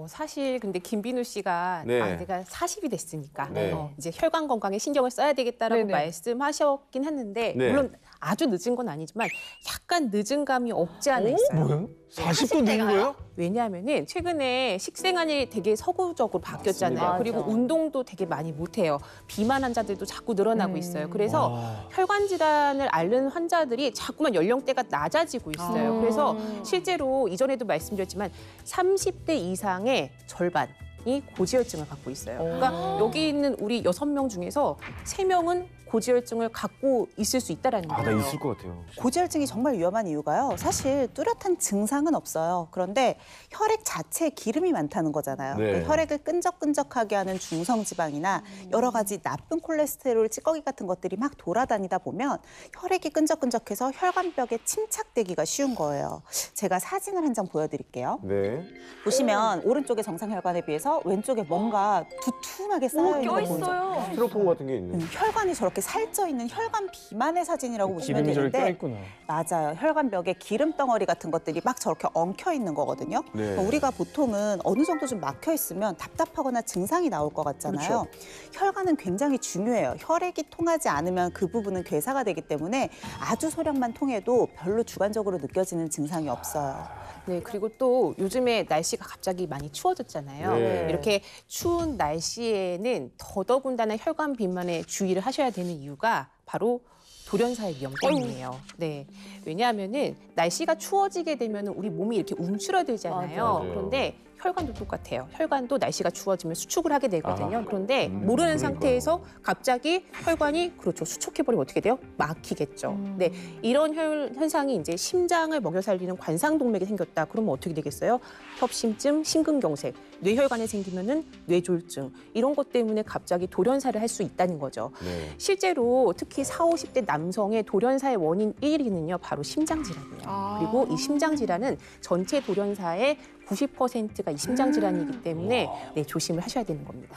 S8: 사실 근데 김비누 씨가
S2: 네.
S8: 나이가 40이 됐으니까
S2: 네.
S8: 이제 혈관 건강에 신경을 써야 되겠다라고
S1: 네네.
S8: 말씀하셨긴 했는데
S2: 네.
S8: 물론 아주 늦은 건 아니지만 약간 늦은 감이 없지 않아 있어요.
S4: 뭐예요? 40도 늦은 거예요?
S8: 왜냐하면은 최근에 식생활이 되게 서구적으로 바뀌었잖아요.
S6: 맞습니다.
S8: 그리고
S6: 맞아.
S8: 운동도 되게 많이 못해요. 비만 환자들도 자꾸 늘어나고 있어요. 그래서
S4: 와.
S8: 혈관 질환을 앓는 환자들이 자꾸만 연령대가 낮아지고 있어요. 그래서 실제로 이전에도 말씀드렸지만 30대 이상의 절반 고지혈증을 갖고 있어요. 그러니까 여기 있는 우리 6명 중에서 3명은 고지혈증을 갖고 있을 수 있다라는
S2: 아,
S8: 거예요.
S2: 나 있을 것 같아요.
S9: 고지혈증이 정말 위험한 이유가요. 사실 뚜렷한 증상은 없어요. 그런데 혈액 자체에 기름이 많다는 거잖아요.
S2: 네.
S9: 혈액을 끈적끈적하게 하는 중성지방이나 여러 가지 나쁜 콜레스테롤 찌꺼기 같은 것들이 막 돌아다니다 보면 혈액이 끈적끈적해서 혈관벽에 침착되기가 쉬운 거예요. 제가 사진을 한 장 보여드릴게요.
S2: 네.
S9: 보시면 오른쪽의 정상혈관에 비해서 왼쪽에 뭔가 두툼하게 쌓여 있는 거 보이죠?
S1: 껴있어요.
S2: 스티로폼 같은 게 있네.
S9: 혈관이 저렇게 살쪄 있는 혈관 비만의 사진이라고 보시면
S4: 기름이 저기
S9: 되는데
S4: 껴있구나.
S9: 맞아요. 혈관벽에 기름 덩어리 같은 것들이 막 저렇게 엉켜 있는 거거든요.
S2: 네.
S9: 우리가 보통은 어느 정도 좀 막혀 있으면 답답하거나 증상이 나올 것 같잖아요. 혈관은 굉장히 중요해요. 혈액이 통하지 않으면 그 부분은 괴사가 되기 때문에 아주 소량만 통해도 별로 주관적으로 느껴지는 증상이 없어요.
S8: 네, 그리고 또 요즘에 날씨가 갑자기 많이 추워졌잖아요.
S2: 네.
S8: 이렇게 추운 날씨에는 더더군다나 혈관 비만에 주의를 하셔야 되는 이유가 바로 돌연사의 위험 때문이에요. 네, 왜냐하면은 날씨가 추워지게 되면 우리 몸이 이렇게 움츠러들잖아요.
S2: 맞아요.
S8: 그런데 혈관도 똑같아요. 혈관도 날씨가 추워지면 수축을 하게 되거든요.
S2: 아,
S8: 그런데 모르는
S2: 그러니까요.
S8: 상태에서 갑자기 혈관이 그렇죠 수축해버리면 어떻게 돼요? 막히겠죠. 네, 이런 현상이 이제 심장을 먹여 살리는 관상동맥이 생겼다. 그러면 어떻게 되겠어요? 협심증, 심근경색, 뇌혈관에 생기면은 뇌졸중 이런 것 때문에 갑자기 돌연사를 할 수 있다는 거죠.
S2: 네.
S8: 실제로 특히 40, 50대 남성의 돌연사의 원인 1위는요 바로 심장 질환이에요. 그리고 이 심장 질환은 전체 돌연사의 90%가 이 심장 질환이기 때문에 네, 조심을 하셔야 되는 겁니다.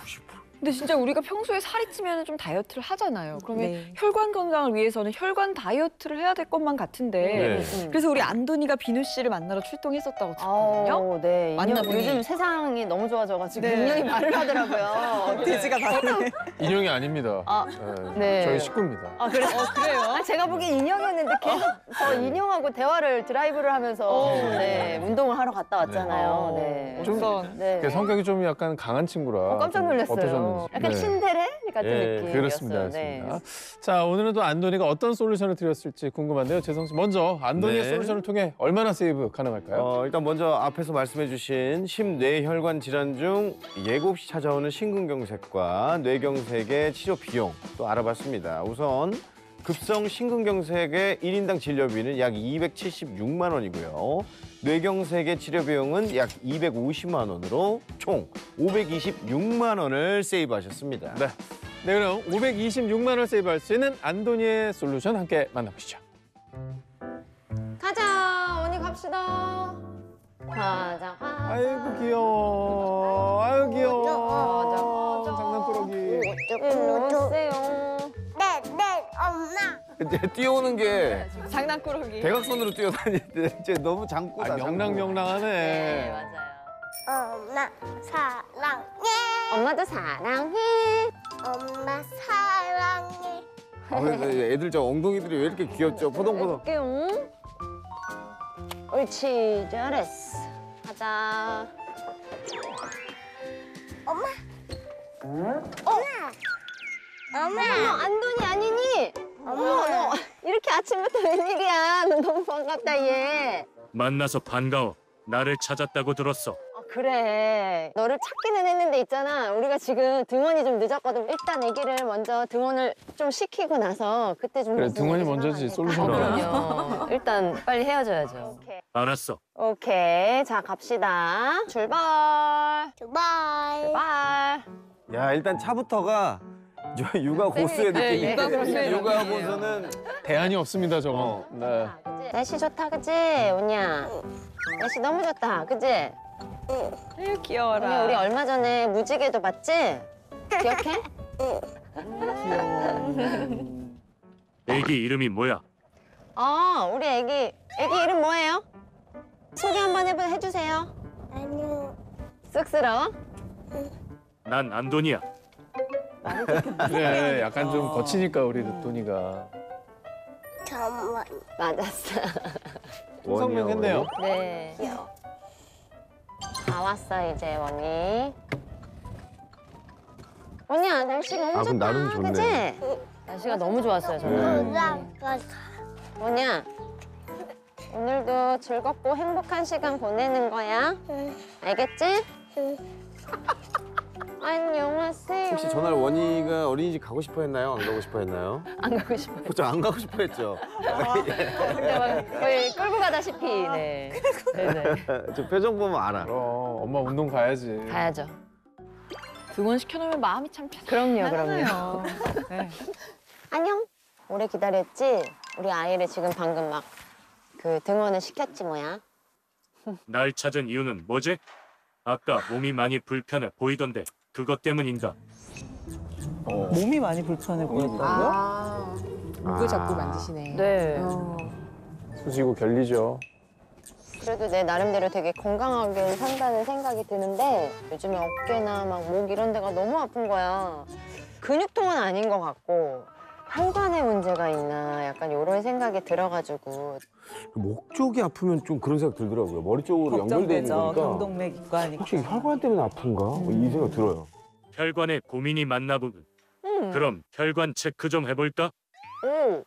S1: 근데 진짜 우리가 평소에 살이 찌면 좀 다이어트를 하잖아요. 그러면
S8: 네.
S1: 혈관 건강을 위해서는 혈관 다이어트를 해야 될 것만 같은데
S2: 네.
S1: 그래서 우리 안도니가 비누 씨를 만나러 출동했었다고 들었거든요.
S6: 아우, 네.
S1: 만나보니.
S6: 요즘 세상이 너무 좋아져가지고
S1: 네.
S6: 인연이 말을 하더라고요.
S9: 돼지가 다르네.
S4: 인형이 아닙니다.
S6: 아,
S4: 네.
S6: 네.
S4: 저희 식구입니다.
S6: 아, 그래요? 아, 제가 보기엔 인형이었는데 계속 저 인형하고 대화를 드라이브를 하면서 네, 운동을 하러 갔다 왔잖아요. 네.
S4: 좀
S6: 네.
S4: 그 성격이 좀 약간 강한 친구라
S6: 깜짝
S4: 좀
S6: 놀랐어요.
S4: 어떠셨는지.
S6: 약간
S4: 네.
S6: 신데레 같은
S2: 예,
S6: 느낌이었어요.
S4: 그렇습니다.
S6: 네.
S4: 그렇습니다. 자, 오늘은 또 안도니가 어떤 솔루션을 드렸을지 궁금한데요. 재성 씨, 먼저 안도니의
S2: 네.
S4: 솔루션을 통해 얼마나 세이브 가능할까요?
S2: 일단 먼저 앞에서 말씀해주신 심뇌혈관 질환 중 예고 없이 찾아오는 심근경색과 뇌경색의 치료 비용 또 알아봤습니다. 우선 급성 심근경색의 1인당 진료비는 약 276만 원이고요. 뇌경색의 치료 비용은 약 250만 원으로 총 526만 원을 세이브하셨습니다.
S4: 네. 네, 그럼 526만 원을 세이브할 수 있는 안도니의 솔루션 함께 만나보시죠.
S6: 가자, 언니 갑시다. 가자, 가자.
S4: 아이고 귀여워. 아유 귀여워.
S6: 가자, 가자.
S4: 장난꾸러기.
S6: 일로 오세요.
S2: 이제 뛰어오는 게
S1: 장난꾸러기.
S2: 대각선으로 뛰어다니는데 이제 너무 장구다.
S4: 아, 명랑명랑하네.
S6: 네, 맞아요.
S7: 엄마 사랑해.
S6: 엄마도 사랑해.
S7: 엄마 사랑해.
S2: 근데 애들 저 엉덩이들이 왜 이렇게 귀엽죠? 포동포동.
S6: 해볼게요. 옳지, 잘했어. 가자.
S7: 엄마.
S6: 어머, 안돈이 아니니? 어머, 너 이렇게 아침부터 웬일이야? 너 너무 반갑다, 얘.
S10: 만나서 반가워. 나를 찾았다고 들었어.
S6: 그래. 너를 찾기는 했는데 있잖아. 우리가 지금 등원이 좀 늦었거든. 일단 아기를 먼저 등원을 좀 시키고 나서 그때 좀.
S4: 그래, 등원이 먼저지, 솔루션은.
S6: 그럼요. 일단 빨리 헤어져야죠. 오케이.
S10: 알았어.
S6: 오케이. 자, 갑시다. 출발.
S7: 두바이.
S6: 출발.
S2: 야, 일단 차부터가 저 육아 고수의
S1: 네,
S2: 느낌이.
S1: 육아 고수의
S2: 육아 고수는
S4: 대안이 없습니다, 저거.
S2: 어.
S4: 네.
S6: 그치? 날씨 좋다, 그치? 온냐? 날씨 너무 좋다, 그치?
S1: 아유 귀여워라.
S6: 언니, 우리 얼마 전에 무지개도 봤지? 기억해?
S10: 애기 이름이 뭐야?
S6: 우리 애기 이름 뭐예요? 소개 한번 해주세요.
S7: 안녕.
S6: 쑥스러워?
S10: 난 안도니야.
S4: 그래, 약간 좀 거치니까 우리 도니가.
S7: 정말.
S6: 맞았어.
S4: 성명했네요.
S6: 네. 다 왔어, 이제, 원이. 원이야, 날씨 너무 좋다.
S2: 그럼 나름 좋네.
S6: 그치? 날씨가 너무 좋았어요, 저는. 원이야, 오늘도 즐겁고 행복한 시간 보내는 거야. 알겠지? 안녕하세요.
S2: 혹시 전날 원희가 어린이집 가고 싶어 했나요? 안 가고 싶어 했나요?
S6: 안 가고 싶어요.
S2: 그렇죠. 안 가고 싶어 했죠.
S6: 근데 막 거의 끌고 가다시피 네. 네네.
S2: 저 표정 보면 알아.
S4: 엄마 운동 가야지.
S6: 가야죠.
S1: 등원 시켜놓으면 마음이 참
S6: 그럼요,
S1: 편하잖아요. 네.
S6: 안녕. 오래 기다렸지? 우리 아이를 지금 방금 막 그 등원을 시켰지 뭐야.
S10: 날 찾은 이유는 뭐지? 아까 몸이 많이 불편해 보이던데 그것 때문인가?
S9: 몸이 많이 불편해 보였다고요?
S8: 목을 잡고 만드시네.
S6: 네.
S4: 수지고 결리죠.
S6: 그래도 내 나름대로 되게 건강하게 산다는 생각이 드는데 요즘에 어깨나 막 목 이런 데가 너무 아픈 거야. 근육통은 아닌 것 같고 혈관에 문제가 있나 약간 이런 생각이 들어가지고
S2: 목 쪽이 아프면 좀 그런 생각 들더라고요. 머리 쪽으로 연결돼 있는
S9: 걱정되죠.
S2: 거니까.
S9: 경동맥 입과니까.
S2: 혹시 혈관 때문에 아픈가? 이 생각 들어요.
S10: 혈관에 고민이 많나 보군. 그럼 혈관 체크 좀 해볼까?
S6: 오!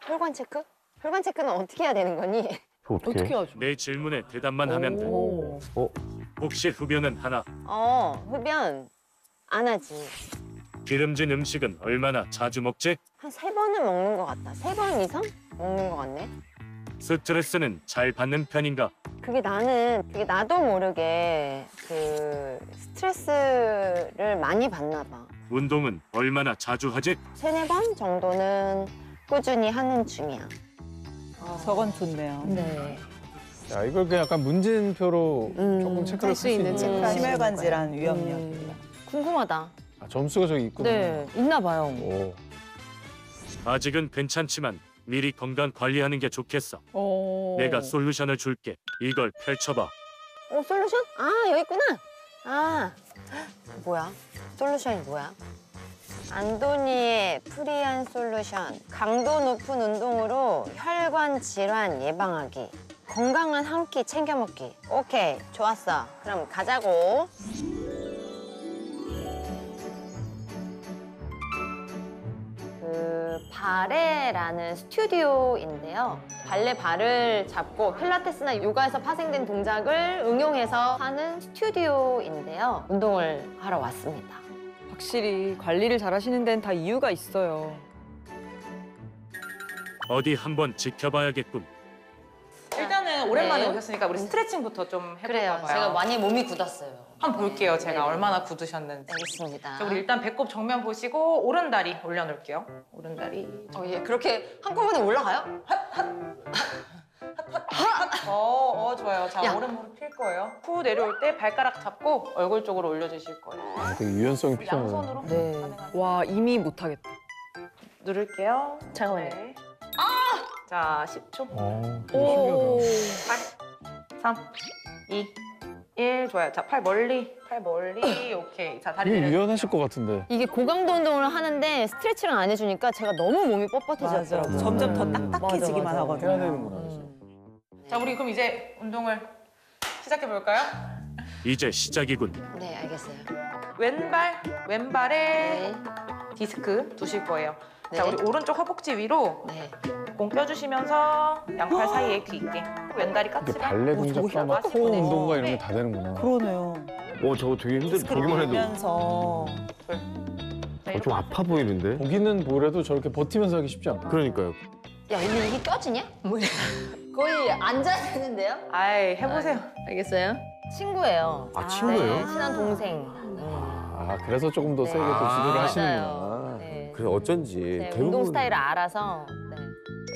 S6: 혈관 체크? 혈관 체크는 어떻게 해야 되는 거니?
S2: 어떻게?
S1: 하죠?
S10: 내 질문에 대답만 하면 돼. 혹시 흡연은 하나?
S6: 흡연 안 하지.
S10: 기름진 음식은 얼마나 자주 먹지?
S6: 한 3번은 먹는 것 같다. 3번 이상 먹는 것 같네.
S10: 스트레스는 잘 받는 편인가?
S6: 그게 나도 모르게 그 스트레스를 많이 받나 봐.
S10: 운동은 얼마나 자주 하지?
S6: 3-4번 정도는 꾸준히 하는 중이야.
S9: 저건 좋네요.
S6: 네.
S4: 야, 이걸 그냥 약간 문진표로 조금 체크를 할 수 있는
S9: 심혈관 질환 위험력.
S6: 궁금하다.
S4: 점수가 저기 있구나.
S6: 네, 있나 봐요.
S4: 오.
S10: 아직은 괜찮지만 미리 건강 관리하는 게 좋겠어. 내가 솔루션을 줄게. 이걸 펼쳐봐.
S6: 솔루션? 여기 있구나. 뭐야? 솔루션이 뭐야? 안도니의 프리한 솔루션. 강도 높은 운동으로 혈관 질환 예방하기. 건강한 한 끼 챙겨 먹기. 오케이, 좋았어. 그럼 가자고. 그 발레라는 스튜디오인데요. 발레 발을 잡고 필라테스나 요가에서 파생된 동작을 응용해서 하는 스튜디오인데요. 운동을 하러 왔습니다.
S1: 확실히 관리를 잘하시는 데는 다 이유가 있어요.
S10: 어디 한번 지켜봐야겠군.
S11: 일단은 오랜만에
S6: 네.
S11: 오셨으니까 우리 스트레칭부터 좀 해볼까
S6: 그래요.
S11: 봐요.
S6: 제가 많이 몸이 굳었어요.
S11: 한번 볼게요. 제가
S6: 네.
S11: 얼마나 굳으셨는지.
S6: 알겠습니다.
S11: 자, 우리 일단 배꼽 정면 보시고 오른 다리 올려놓을게요. 오른 다리.
S6: 예. 그렇게 한꺼번에 올라가요?
S11: 좋아요. 자,
S6: 야.
S11: 오른 무릎 펼 거예요. 후 내려올 때 발가락 잡고 얼굴 쪽으로 올려주실 거예요.
S4: 되게 유연성이 필요하네.
S11: 양손으로
S1: 네.
S11: 가능하면
S1: 와 이미 못하겠다.
S11: 누를게요.
S6: 잠깐만요.
S11: 네. 자, 10초.
S4: 되게 신기하다.
S11: 3, 2, 1. 좋아요. 자, 팔 멀리. 오케이. 자, 다리
S4: 되게
S11: 내려.
S4: 유연하실 것 같은데.
S6: 이게 고강도 운동을 하는데 스트레칭을 안 해주니까 제가 너무 몸이
S9: 맞아.
S6: 뻣뻣해졌더라고요.
S9: 점점 더 딱딱해지기만
S6: 맞아.
S9: 하거든요.
S4: 해야 되는구나. 그래서.
S11: 자, 우리 그럼 이제 운동을 시작해 볼까요?
S10: 이제 시작이군.
S6: 네, 알겠어요.
S11: 왼발에
S6: 네.
S11: 디스크 두실 거예요.
S6: 네.
S11: 자, 우리 오른쪽 허벅지 위로
S6: 네.
S11: 공 껴주시면서 양팔 사이에 귀 있게. 왼다리
S4: 이게
S11: 까치가.
S4: 발레 동작과 막 코어 운동과 이런 게 다 되는구나.
S9: 그러네요.
S2: 저거 되게 보기만 해도
S9: 면서
S2: 좀 아파 보이는데?
S4: 보기는 뭐래도 저렇게 버티면서 하기 쉽지 않다.
S2: 그러니까요.
S6: 야, 근데 이게 껴지냐? 뭐야? 거의 앉아야 되는데요?
S11: 아이, 해보세요.
S6: 알겠어요. 친구예요.
S2: 친구예요?
S6: 네, 친한 동생.
S4: 그래서 조금 더
S6: 네.
S4: 세게 또 지도를
S6: 맞아요.
S4: 하시는구나.
S6: 네.
S2: 그래서 어쩐지
S6: 네,
S2: 대부분
S6: 운동 스타일을 알아서. 네.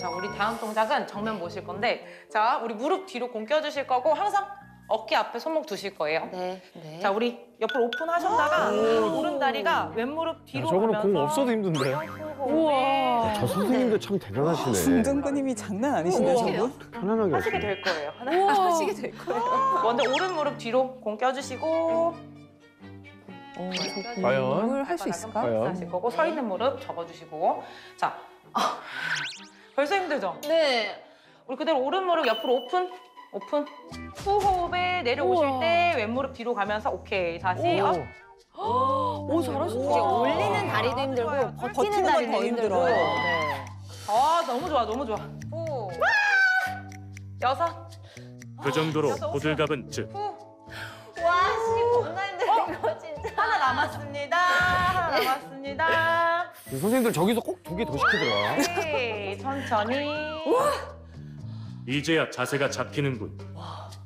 S11: 자, 우리 다음 동작은 정면 보실 건데, 자, 우리 무릎 뒤로 공 껴주실 거고 항상 어깨 앞에 손목 두실 거예요.
S6: 네. 네.
S11: 자, 우리 옆으로 오픈하셨다가 오른 다리가 왼무릎 뒤로
S4: 저거는
S11: 가면서
S4: 공 없어도 힘든데.
S11: 우와.
S2: 저 선생님도 참 대단하시네.
S9: 중등근힘이 장난 아니신데 저분?
S2: 편안하게
S11: 하시게 될 거예요. 하시게 될 거예요. 먼저 오른 무릎 뒤로 공 껴주시고
S4: 과연?
S8: 할 수 있을까?
S4: 과연?
S11: 하실 거고 서 있는 무릎 접어주시고 자 벌써 힘들죠?
S6: 네.
S11: 우리 그대로 오른 무릎 옆으로 오픈 후 호흡에 내려오실 때 왼무릎 뒤로 가면서 오케이 다시 업.
S1: 오 잘하시네.
S6: 이게 올리는 다리도 힘들고 버티는
S9: 버티는
S6: 다리도
S9: 건더
S6: 힘들고.
S9: 힘들어요.
S6: 네.
S11: 너무 좋아 너무 좋아. 후 6
S10: 그 정도로 호들갑은 즉
S11: 후
S6: 와, 씨, 겁나 힘들어 이거 진짜.
S11: 하나 남았어. 남았습니다. 하나 남았습니다.
S2: 선생님들 저기서 꼭 2개 더 시키더라.
S11: 네, 천천히.
S10: 이제야 자세가 잡히는군.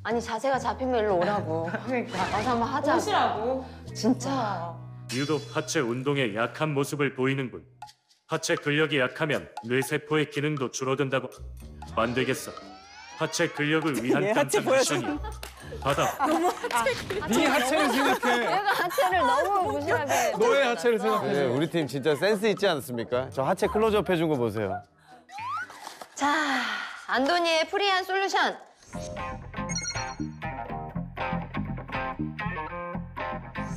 S6: 아니 자세가 잡히면 일로 오라고.
S11: 그러니까.
S6: 와서 한번 하자고.
S11: 오시라고.
S6: 진짜.
S10: 유독 하체 운동에 약한 모습을 보이는군. 하체 근력이 약하면 뇌세포의 기능도 줄어든다고. 안 되겠어. 하체 근력을 위한 깜짝 미션이야. 받아.
S4: 네 하체를 생각해.
S6: 내가 하체를 너무 무시하게.
S4: 너의 하체를 생각해.
S2: 네, 우리 팀 진짜 센스 있지 않습니까? 저 하체 클로즈업 해준 거 보세요.
S6: 자, 안도니의 프리한 솔루션.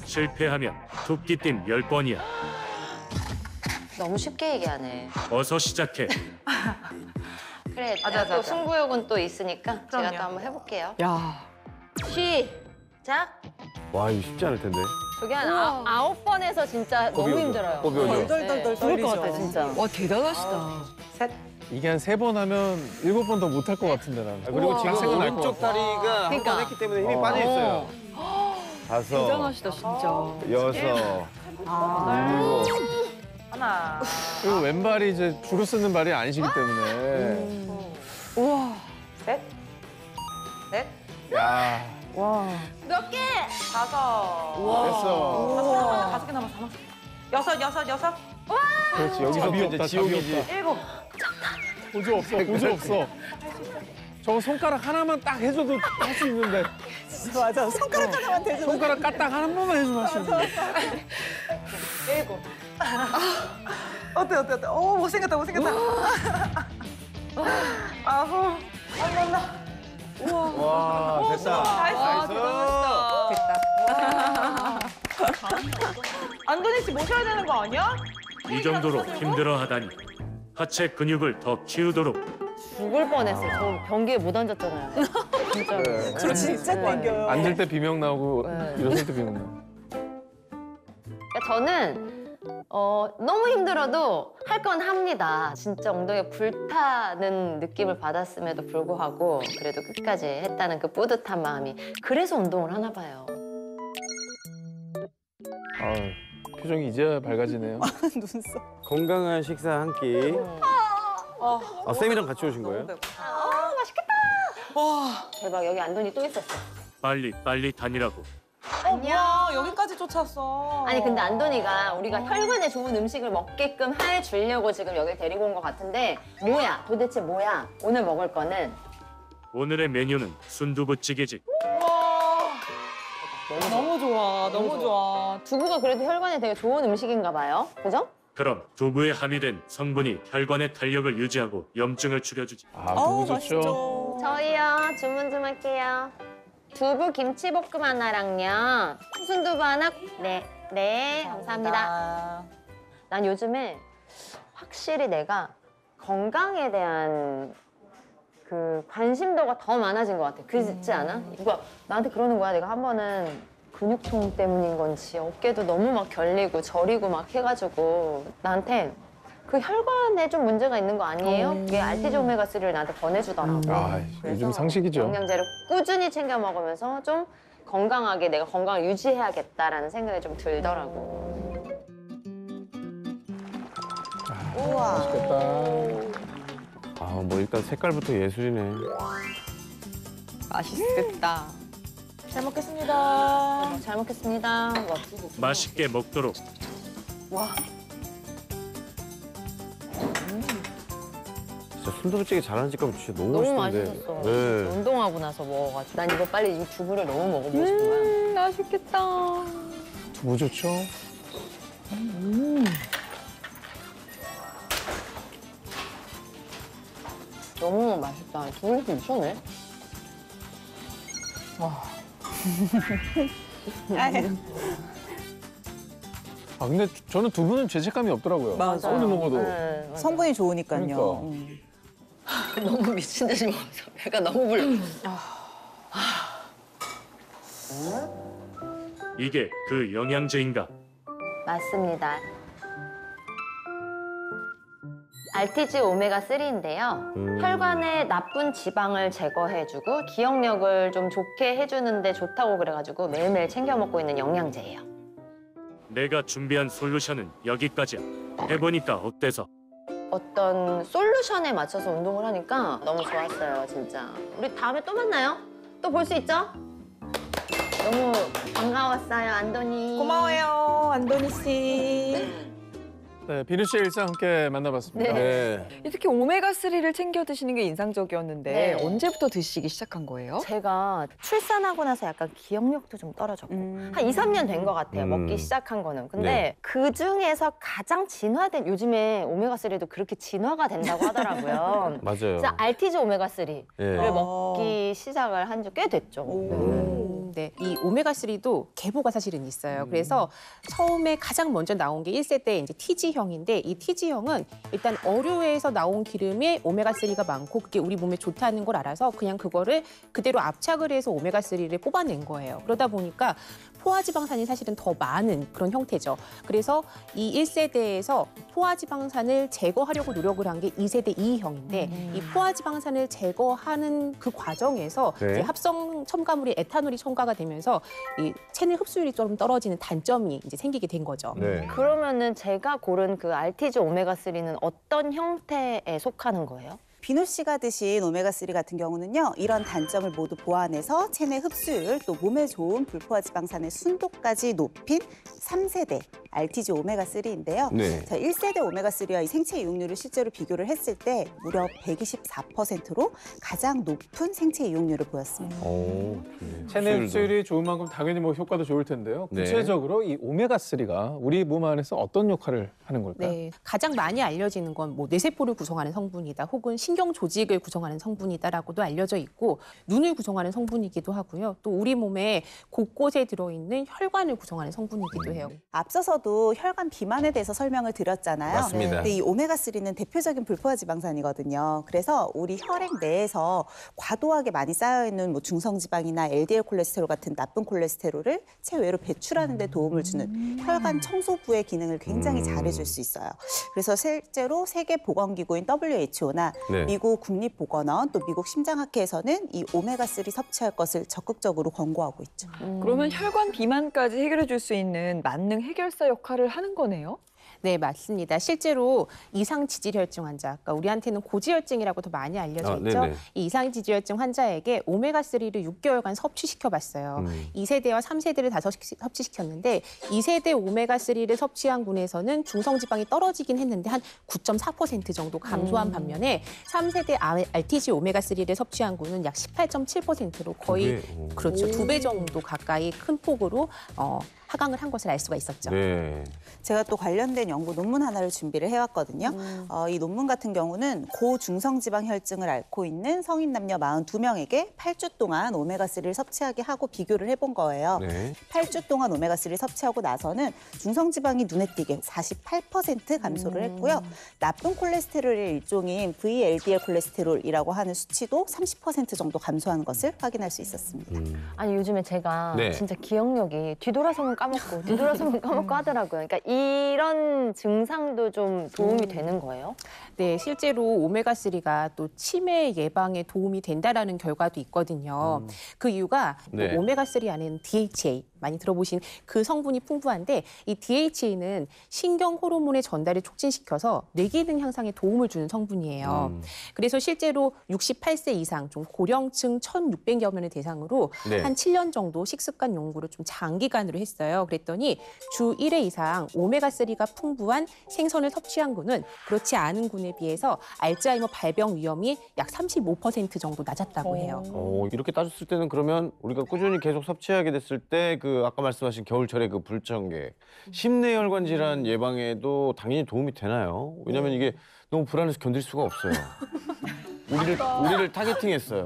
S10: 실패하면 토끼띠 10번이야.
S6: 너무 쉽게 얘기하네.
S10: 어서 시작해.
S6: 그래,
S11: 맞아,
S6: 또
S11: 맞아.
S6: 승부욕은 또 있으니까 제가
S11: 그럼요.
S6: 또 한번 해볼게요.
S1: 야.
S6: 시작.
S2: 와, 이거 쉽지 않을 텐데.
S6: 저게 한 9번에서 진짜
S2: 꼽이
S6: 너무
S2: 오죠.
S6: 힘들어요.
S2: 꼽이 오죠.
S3: 덜덜덜덜
S6: 죽을 것
S3: 떨리죠.
S6: 같아, 진짜.
S1: 와 대단하시다.
S4: 이게 한 3번 하면 7번 더 못할 것 같은데 나는.
S2: 그리고 지금
S4: 생각날 것
S2: 오른쪽
S4: 같아.
S2: 다리가 한
S6: 그러니까.
S2: 번 했기 때문에 힘이 빠져 있어요. 5,
S1: 대단하시다 진짜.
S2: 6, 7.
S11: 하나.
S4: 그리고 왼발이 이제 주로 쓰는 발이 아니시기 때문에.
S1: 우와.
S11: 셋. 넷.
S4: 야,
S6: 몇 개?
S11: 5.
S4: 됐어.
S11: 5개 남았어. 6.
S2: 그렇지, 여기서
S4: 답이
S2: 이제
S4: 없다,
S2: 지옥이지.
S11: 7.
S4: 보조 없어, 보조 없어. 저거 손가락 하나만 딱 해줘도 할 수 있는데.
S3: 맞아. 손가락 하나만 대줘.
S4: 손가락 까딱 한 번만 해주면 할 수 있는데.
S11: 7. 어때? 오, 못생겼다. 9.
S2: 와, 됐다.
S11: 나이스.
S3: 됐다.
S11: 안도니 씨 모셔야 되는 거 아니야?
S10: 이 정도로 힘들어하다니. 하체 근육을 더 키우도록.
S6: 죽을 뻔했어. 저 변기에 못 앉았잖아요. 진짜로.
S3: 저 진짜 땡겨요.
S4: 앉을 때 비명 나오고
S6: 네.
S4: 일어설 때 비명 나오고.
S6: 그러니까 저는 너무 힘들어도 할 건 합니다. 진짜 엉덩이에 불타는 느낌을 받았음에도 불구하고 그래도 끝까지 했다는 그 뿌듯한 마음이 그래서 운동을 하나 봐요.
S4: 아, 표정이 이제야 밝아지네요.
S3: 눈썹.
S2: 건강한 식사 한 끼. 아, 쌤이랑 같이 오신 거예요?
S6: 맛있겠다. 와 대박 여기 안돈이 또 있었어.
S10: 빨리 다니라고.
S11: 뭐야, 여기까지 쫓았어.
S6: 아니 근데 안돈이가 우리가 혈관에 좋은 음식을 먹게끔 해주려고 지금 여기 데리고 온 것 같은데 뭐야 도대체 뭐야 오늘 먹을 거는
S10: 오늘의 메뉴는 순두부찌개지.
S11: 너무 좋아. 너무 좋아.
S6: 두부가 그래도 혈관에 되게 좋은 음식인가 봐요. 그죠?
S10: 그럼 두부에 함유된 성분이 혈관의 탄력을 유지하고 염증을 줄여주지.
S4: 아, 너무 좋죠.
S3: 맛있죠.
S6: 저희요 주문 좀 할게요. 두부 김치볶음 하나랑요. 순두부 하나. 네 감사합니다. 난 요즘에 확실히 내가 건강에 대한 그 관심도가 더 많아진 것 같아. 그렇지 않아? 누가 나한테 그러는 거야. 내가 한 번은 근육통 때문인 건지 어깨도 너무 막 결리고 저리고 막 해가지고 나한테 그 혈관에 좀 문제가 있는 거 아니에요? 그게 알티지 오메가3를 나한테 권해주더라고.
S4: 아, 요즘 상식이죠.
S6: 영양제를 꾸준히 챙겨 먹으면서 좀 건강하게 내가 건강을 유지해야겠다라는 생각이 좀 들더라고.
S3: 우와.
S4: 맛있겠다.
S2: 아, 뭐 일단 색깔부터 예술이네.
S1: 맛있겠다.
S11: 잘 먹겠습니다.
S6: 잘 먹겠습니다.
S10: 맛있게 먹도록.
S6: 와.
S2: 진짜 순두부찌개 잘하는 집 가면 진짜 너무,
S6: 너무
S2: 맛있던데.
S6: 맛있었어.
S2: 네.
S6: 운동하고 나서 먹어가지고 난 이거 빨리 이 두부를 너무 먹어보고 싶은 거야.
S1: 맛있겠다.
S4: 두부 좋죠?
S6: 너무 맛있다. 두부 이렇게 미쳤네.
S4: 아, 근데 저는 두부는 죄책감이 없더라고요.
S3: 맞아요.
S4: 아무리 먹어도.
S6: 네, 맞아.
S3: 성분이 좋으니까요.
S4: 그러니까.
S6: 너무 미친 듯이 먹어서 배가 너무 불러.
S10: 이게 그 영양제인가?
S6: 맞습니다. 알티지 오메가3인데요. 혈관의 나쁜 지방을 제거해주고 기억력을 좀 좋게 해주는데 좋다고 그래가지고 매일매일 챙겨 먹고 있는 영양제예요.
S10: 내가 준비한 솔루션은 여기까지야. 해보니까 어때서?
S6: 어떤 솔루션에 맞춰서 운동을 하니까 너무 좋았어요, 진짜. 우리 다음에 또 만나요? 또 볼 수 있죠? 너무 반가웠어요, 안도니.
S3: 고마워요, 안도니 씨.
S4: 네, 비누 씨의 일상 함께 만나봤습니다.
S2: 네.
S1: 특히 오메가3를 챙겨 드시는 게 인상적이었는데
S6: 네.
S1: 언제부터 드시기 시작한 거예요?
S6: 제가 출산하고 나서 약간 기억력도 좀 떨어졌고 한 2, 3년 된 것 같아요, 먹기 시작한 거는. 근데
S2: 네.
S6: 그중에서 가장 진화된, 요즘에 오메가3도 그렇게 진화가 된다고 하더라고요.
S2: 맞아요.
S6: 진짜 알티지 오메가3를
S2: 예.
S6: 먹기 시작을 한 지 꽤 됐죠.
S8: 네, 이 오메가3도 계보가 사실은 있어요. 그래서 처음에 가장 먼저 나온 게 1세대 이제 TG형인데 이 TG형은 일단 어류에서 나온 기름에 오메가3가 많고 그게 우리 몸에 좋다는 걸 알아서 그냥 그거를 그대로 압착을 해서 오메가3를 뽑아낸 거예요. 그러다 보니까 포화지방산이 사실은 더 많은 그런 형태죠. 그래서 이 1세대에서 포화지방산을 제거하려고 노력을 한 게 2세대 2형인데 이 포화지방산을 제거하는 그 과정에서
S2: 네.
S8: 이제 합성 첨가물이 에탄올이 첨가가 되면서 이 체내 흡수율이 좀 떨어지는 단점이 이제 생기게 된 거죠.
S2: 네.
S6: 그러면은 제가 고른 그 알티지 오메가3는 어떤 형태에 속하는 거예요?
S9: 비누 씨가 드신 오메가3 같은 경우는요. 이런 단점을 모두 보완해서 체내 흡수율 또 몸에 좋은 불포화 지방산의 순도까지 높인 3세대 알티지 오메가3인데요.
S2: 네.
S9: 자, 1세대 오메가3와 이 생체 이용률을 실제로 비교를 했을 때 무려 124%로 가장 높은 생체 이용률을 보였습니다.
S2: 오,
S4: 체내 흡수율이 좋은 만큼 당연히 뭐 효과도 좋을 텐데요.
S2: 네.
S4: 구체적으로 이 오메가3가 우리 몸 안에서 어떤 역할을 하는 걸까요?
S8: 네, 가장 많이 알려지는 건 뭐 뇌세포를 구성하는 성분이다, 혹은 신경 조직을 구성하는 성분이다라고도 알려져 있고 눈을 구성하는 성분이기도 하고요. 또 우리 몸에 곳곳에 들어있는 혈관을 구성하는 성분이기도 해요.
S9: 앞서서도 혈관 비만에 대해서 설명을 드렸잖아요.
S2: 맞습니다.
S9: 근데 이 오메가3는 대표적인 불포화 지방산이거든요. 그래서 우리 혈액 내에서 과도하게 많이 쌓여있는 뭐 중성지방이나 LDL 콜레스테롤 같은 나쁜 콜레스테롤을 체외로 배출하는 데 도움을 주는 혈관 청소부의 기능을 굉장히 잘해줄 수 있어요. 그래서 실제로 세계보건기구인 WHO나
S2: 네.
S9: 미국 국립보건원 또 미국 심장학회에서는 이 오메가3 섭취할 것을 적극적으로 권고하고 있죠.
S1: 그러면 혈관 비만까지 해결해 줄 수 있는 만능 해결사 역할을 하는 거네요?
S8: 네, 맞습니다. 실제로 이상지질혈증 환자, 그러니까 우리한테는 고지혈증이라고 더 많이 알려져 있죠.
S2: 네네.
S8: 이 이상지질혈증 환자에게 오메가3를 6개월간 섭취시켜봤어요. 2세대와 3세대를 다 섭취시켰는데 2세대 오메가3를 섭취한 군에서는 중성지방이 떨어지긴 했는데 한 9.4% 정도 감소한 반면에 3세대 RTG 오메가3를 섭취한 군은 약 18.7%로 거의 그렇죠. 2배 정도 가까이 큰 폭으로 하강을 한 것을 알 수가 있었죠.
S2: 네.
S9: 제가 또 관련된 연구 논문 하나를 준비를 해왔거든요. 이 논문 같은 경우는 고중성지방 혈증을 앓고 있는 성인 남녀 42명에게 8주 동안 오메가3를 섭취하게 하고 비교를 해본 거예요.
S2: 네.
S9: 8주 동안 오메가3를 섭취하고 나서는 중성지방이 눈에 띄게 48% 감소를 했고요. 나쁜 콜레스테롤의 일종인 VLDL 콜레스테롤이라고 하는 수치도 30% 정도 감소하는 것을 확인할 수 있었습니다.
S6: 아니 요즘에 제가
S2: 네.
S6: 진짜 기억력이 뒤돌아서면 까먹고 뒤돌아서면 까먹고 하더라고요. 그러니까 이런 증상도 좀 도움이 되는 거예요?
S8: 네, 실제로 오메가3가 또 치매 예방에 도움이 된다라는 결과도 있거든요. 그 이유가
S2: 네.
S8: 오메가3 안에는 DHA, 많이 들어보신 그 성분이 풍부한데 이 DHA는 신경 호르몬의 전달을 촉진시켜서 뇌기능 향상에 도움을 주는 성분이에요. 그래서 실제로 68세 이상 좀 고령층 1,600여 명을 대상으로
S2: 네.
S8: 한 7년 정도 식습관 연구를 좀 장기간으로 했어요. 그랬더니 주 1회 이상 오메가3가 풍부한 생선을 섭취한 군은 그렇지 않은 군에 비해서 알츠하이머 발병 위험이 약 35% 정도 낮았다고 해요.
S2: 이렇게 따졌을 때는 그러면 우리가 꾸준히 계속 섭취하게 됐을 때 그 아까 말씀하신 겨울철에 그 불청객, 심내혈관 질환 예방에도 당연히 도움이 되나요? 왜냐하면 이게 너무 불안해서 견딜 수가 없어요. 우리를 타겟팅했어요.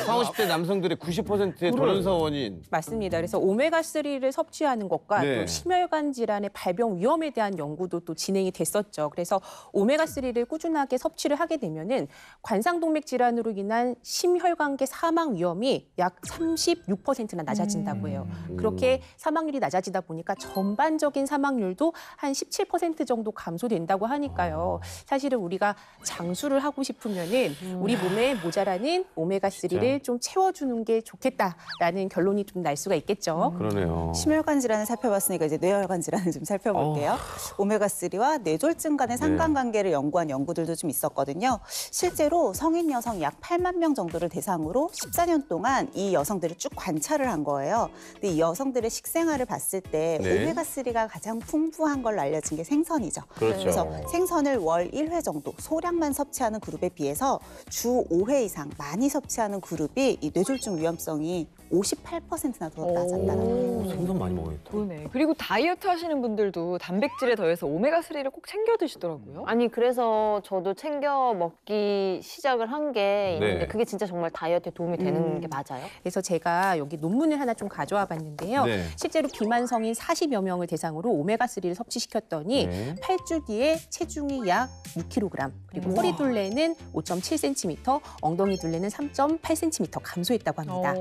S2: 40, 50대 남성들의 90%의 돌연사 원인.
S8: 맞습니다. 그래서 오메가3를 섭취하는 것과
S2: 네.
S8: 또 심혈관 질환의 발병 위험에 대한 연구도 또 진행이 됐었죠. 그래서 오메가3를 꾸준하게 섭취를 하게 되면은 관상동맥 질환으로 인한 심혈관계 사망 위험이 약 36%나 낮아진다고 해요. 그렇게 사망률이 낮아지다 보니까 전반적인 사망률도 한 17% 정도 감소된다고 하니까요. 사실은 우리가 장수를 하고 싶으면은 우리 몸에 모자라는 오메가3 오메가3를 좀 채워주는 게 좋겠다라는 결론이 좀 날 수가 있겠죠.
S2: 그러네요.
S9: 심혈관 질환을 살펴봤으니까 이제 뇌혈관 질환을 좀 살펴볼게요. 오메가3와 뇌졸중 간의 상관관계를 연구한 연구들도 좀 있었거든요. 실제로 성인 여성 약 8만 명 정도를 대상으로 14년 동안 이 여성들을 쭉 관찰을 한 거예요. 근데 이 여성들의 식생활을 봤을 때
S2: 네.
S9: 오메가3가 가장 풍부한 걸로 알려진 게 생선이죠.
S2: 그렇죠.
S9: 그래서 생선을 월 1회 정도 소량만 섭취하는 그룹에 비해서 주 5회 이상 많이 섭취하는 그룹이 이 뇌졸중 위험성이 58%나 더 낮았다는 거예요.
S2: 생선 많이 먹어야겠다.
S1: 그러네. 그리고 다이어트 하시는 분들도 단백질에 더해서 오메가3를 꼭 챙겨 드시더라고요.
S6: 아니 그래서 저도 챙겨 먹기 시작을 한 게 있는데
S2: 네.
S6: 그게 진짜 정말 다이어트에 도움이 되는 게 맞아요?
S8: 그래서 제가 여기 논문을 하나 좀 가져와 봤는데요.
S2: 네.
S8: 실제로 비만 성인 40여 명을 대상으로 오메가3를 섭취시켰더니
S2: 네.
S8: 8주 뒤에 체중이 약 6kg, 그리고 허리 둘레는 5.7cm, 엉덩이 둘레는 3.8cm 감소했다고 합니다.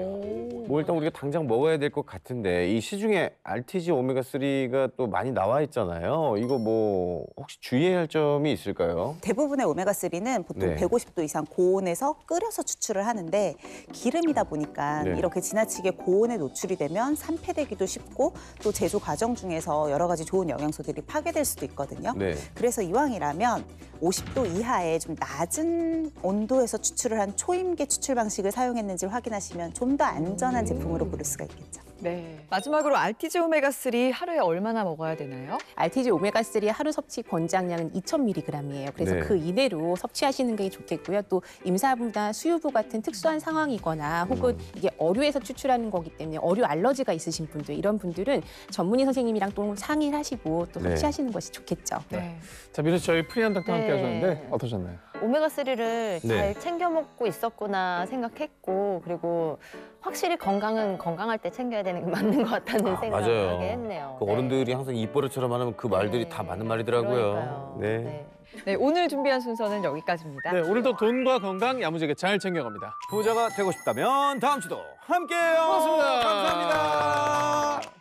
S2: 뭐 일단 우리가 당장 먹어야 될 것 같은데 이 시중에 RTG 오메가3가 또 많이 나와 있잖아요. 이거 뭐 혹시 주의해야 할 점이 있을까요?
S9: 대부분의 오메가3는 보통
S2: 네.
S9: 150도 이상 고온에서 끓여서 추출을 하는데 기름이다 보니까
S2: 네.
S9: 이렇게 지나치게 고온에 노출이 되면 산패되기도 쉽고 또 제조 과정 중에서 여러 가지 좋은 영양소들이 파괴될 수도 있거든요.
S2: 네.
S9: 그래서 이왕이라면 50도 이하의 좀 낮은 온도에서 추출을 한 초임계 추출 방식을 사용했는지 확인하시면 좀 더 안전한 제품으로 고를 수가 있겠죠.
S1: 네. 마지막으로 RTG 오메가3 하루에 얼마나 먹어야 되나요?
S8: RTG 오메가3 하루 섭취 권장량은 2,000mg이에요. 그래서
S2: 네.
S8: 그 이내로 섭취하시는 게 좋겠고요. 또 임산부나 수유부 같은 특수한 상황이거나 혹은 이게 어류에서 추출하는 거기 때문에 어류 알러지가 있으신 분들, 이런 분들은 전문의 선생님이랑 또 상의를 하시고 또
S2: 네.
S8: 섭취하시는 것이 좋겠죠.
S1: 네.
S4: 자, 민호 씨, 저희 프리한 닥터 함께
S6: 네.
S4: 하셨는데 어떠셨나요?
S6: 오메가3를
S2: 네.
S6: 잘 챙겨 먹고 있었구나 생각했고 그리고 확실히 건강은 건강할 때 챙겨야 되는 게 맞는 것 같다는 생각을
S2: 맞아요.
S6: 하게 했네요.
S2: 그
S6: 네.
S2: 어른들이 항상 입버릇처럼 하면 그 말들이
S6: 네.
S2: 다 맞는 말이더라고요.
S6: 그러니까요.
S2: 네.
S1: 네, 오늘 준비한 순서는 여기까지입니다.
S4: 네, 오늘도 돈과 건강 야무지게 잘 챙겨갑니다.
S2: 부자가 되고 싶다면 다음 주도 함께해요.
S4: 고맙습니다.
S2: 감사합니다.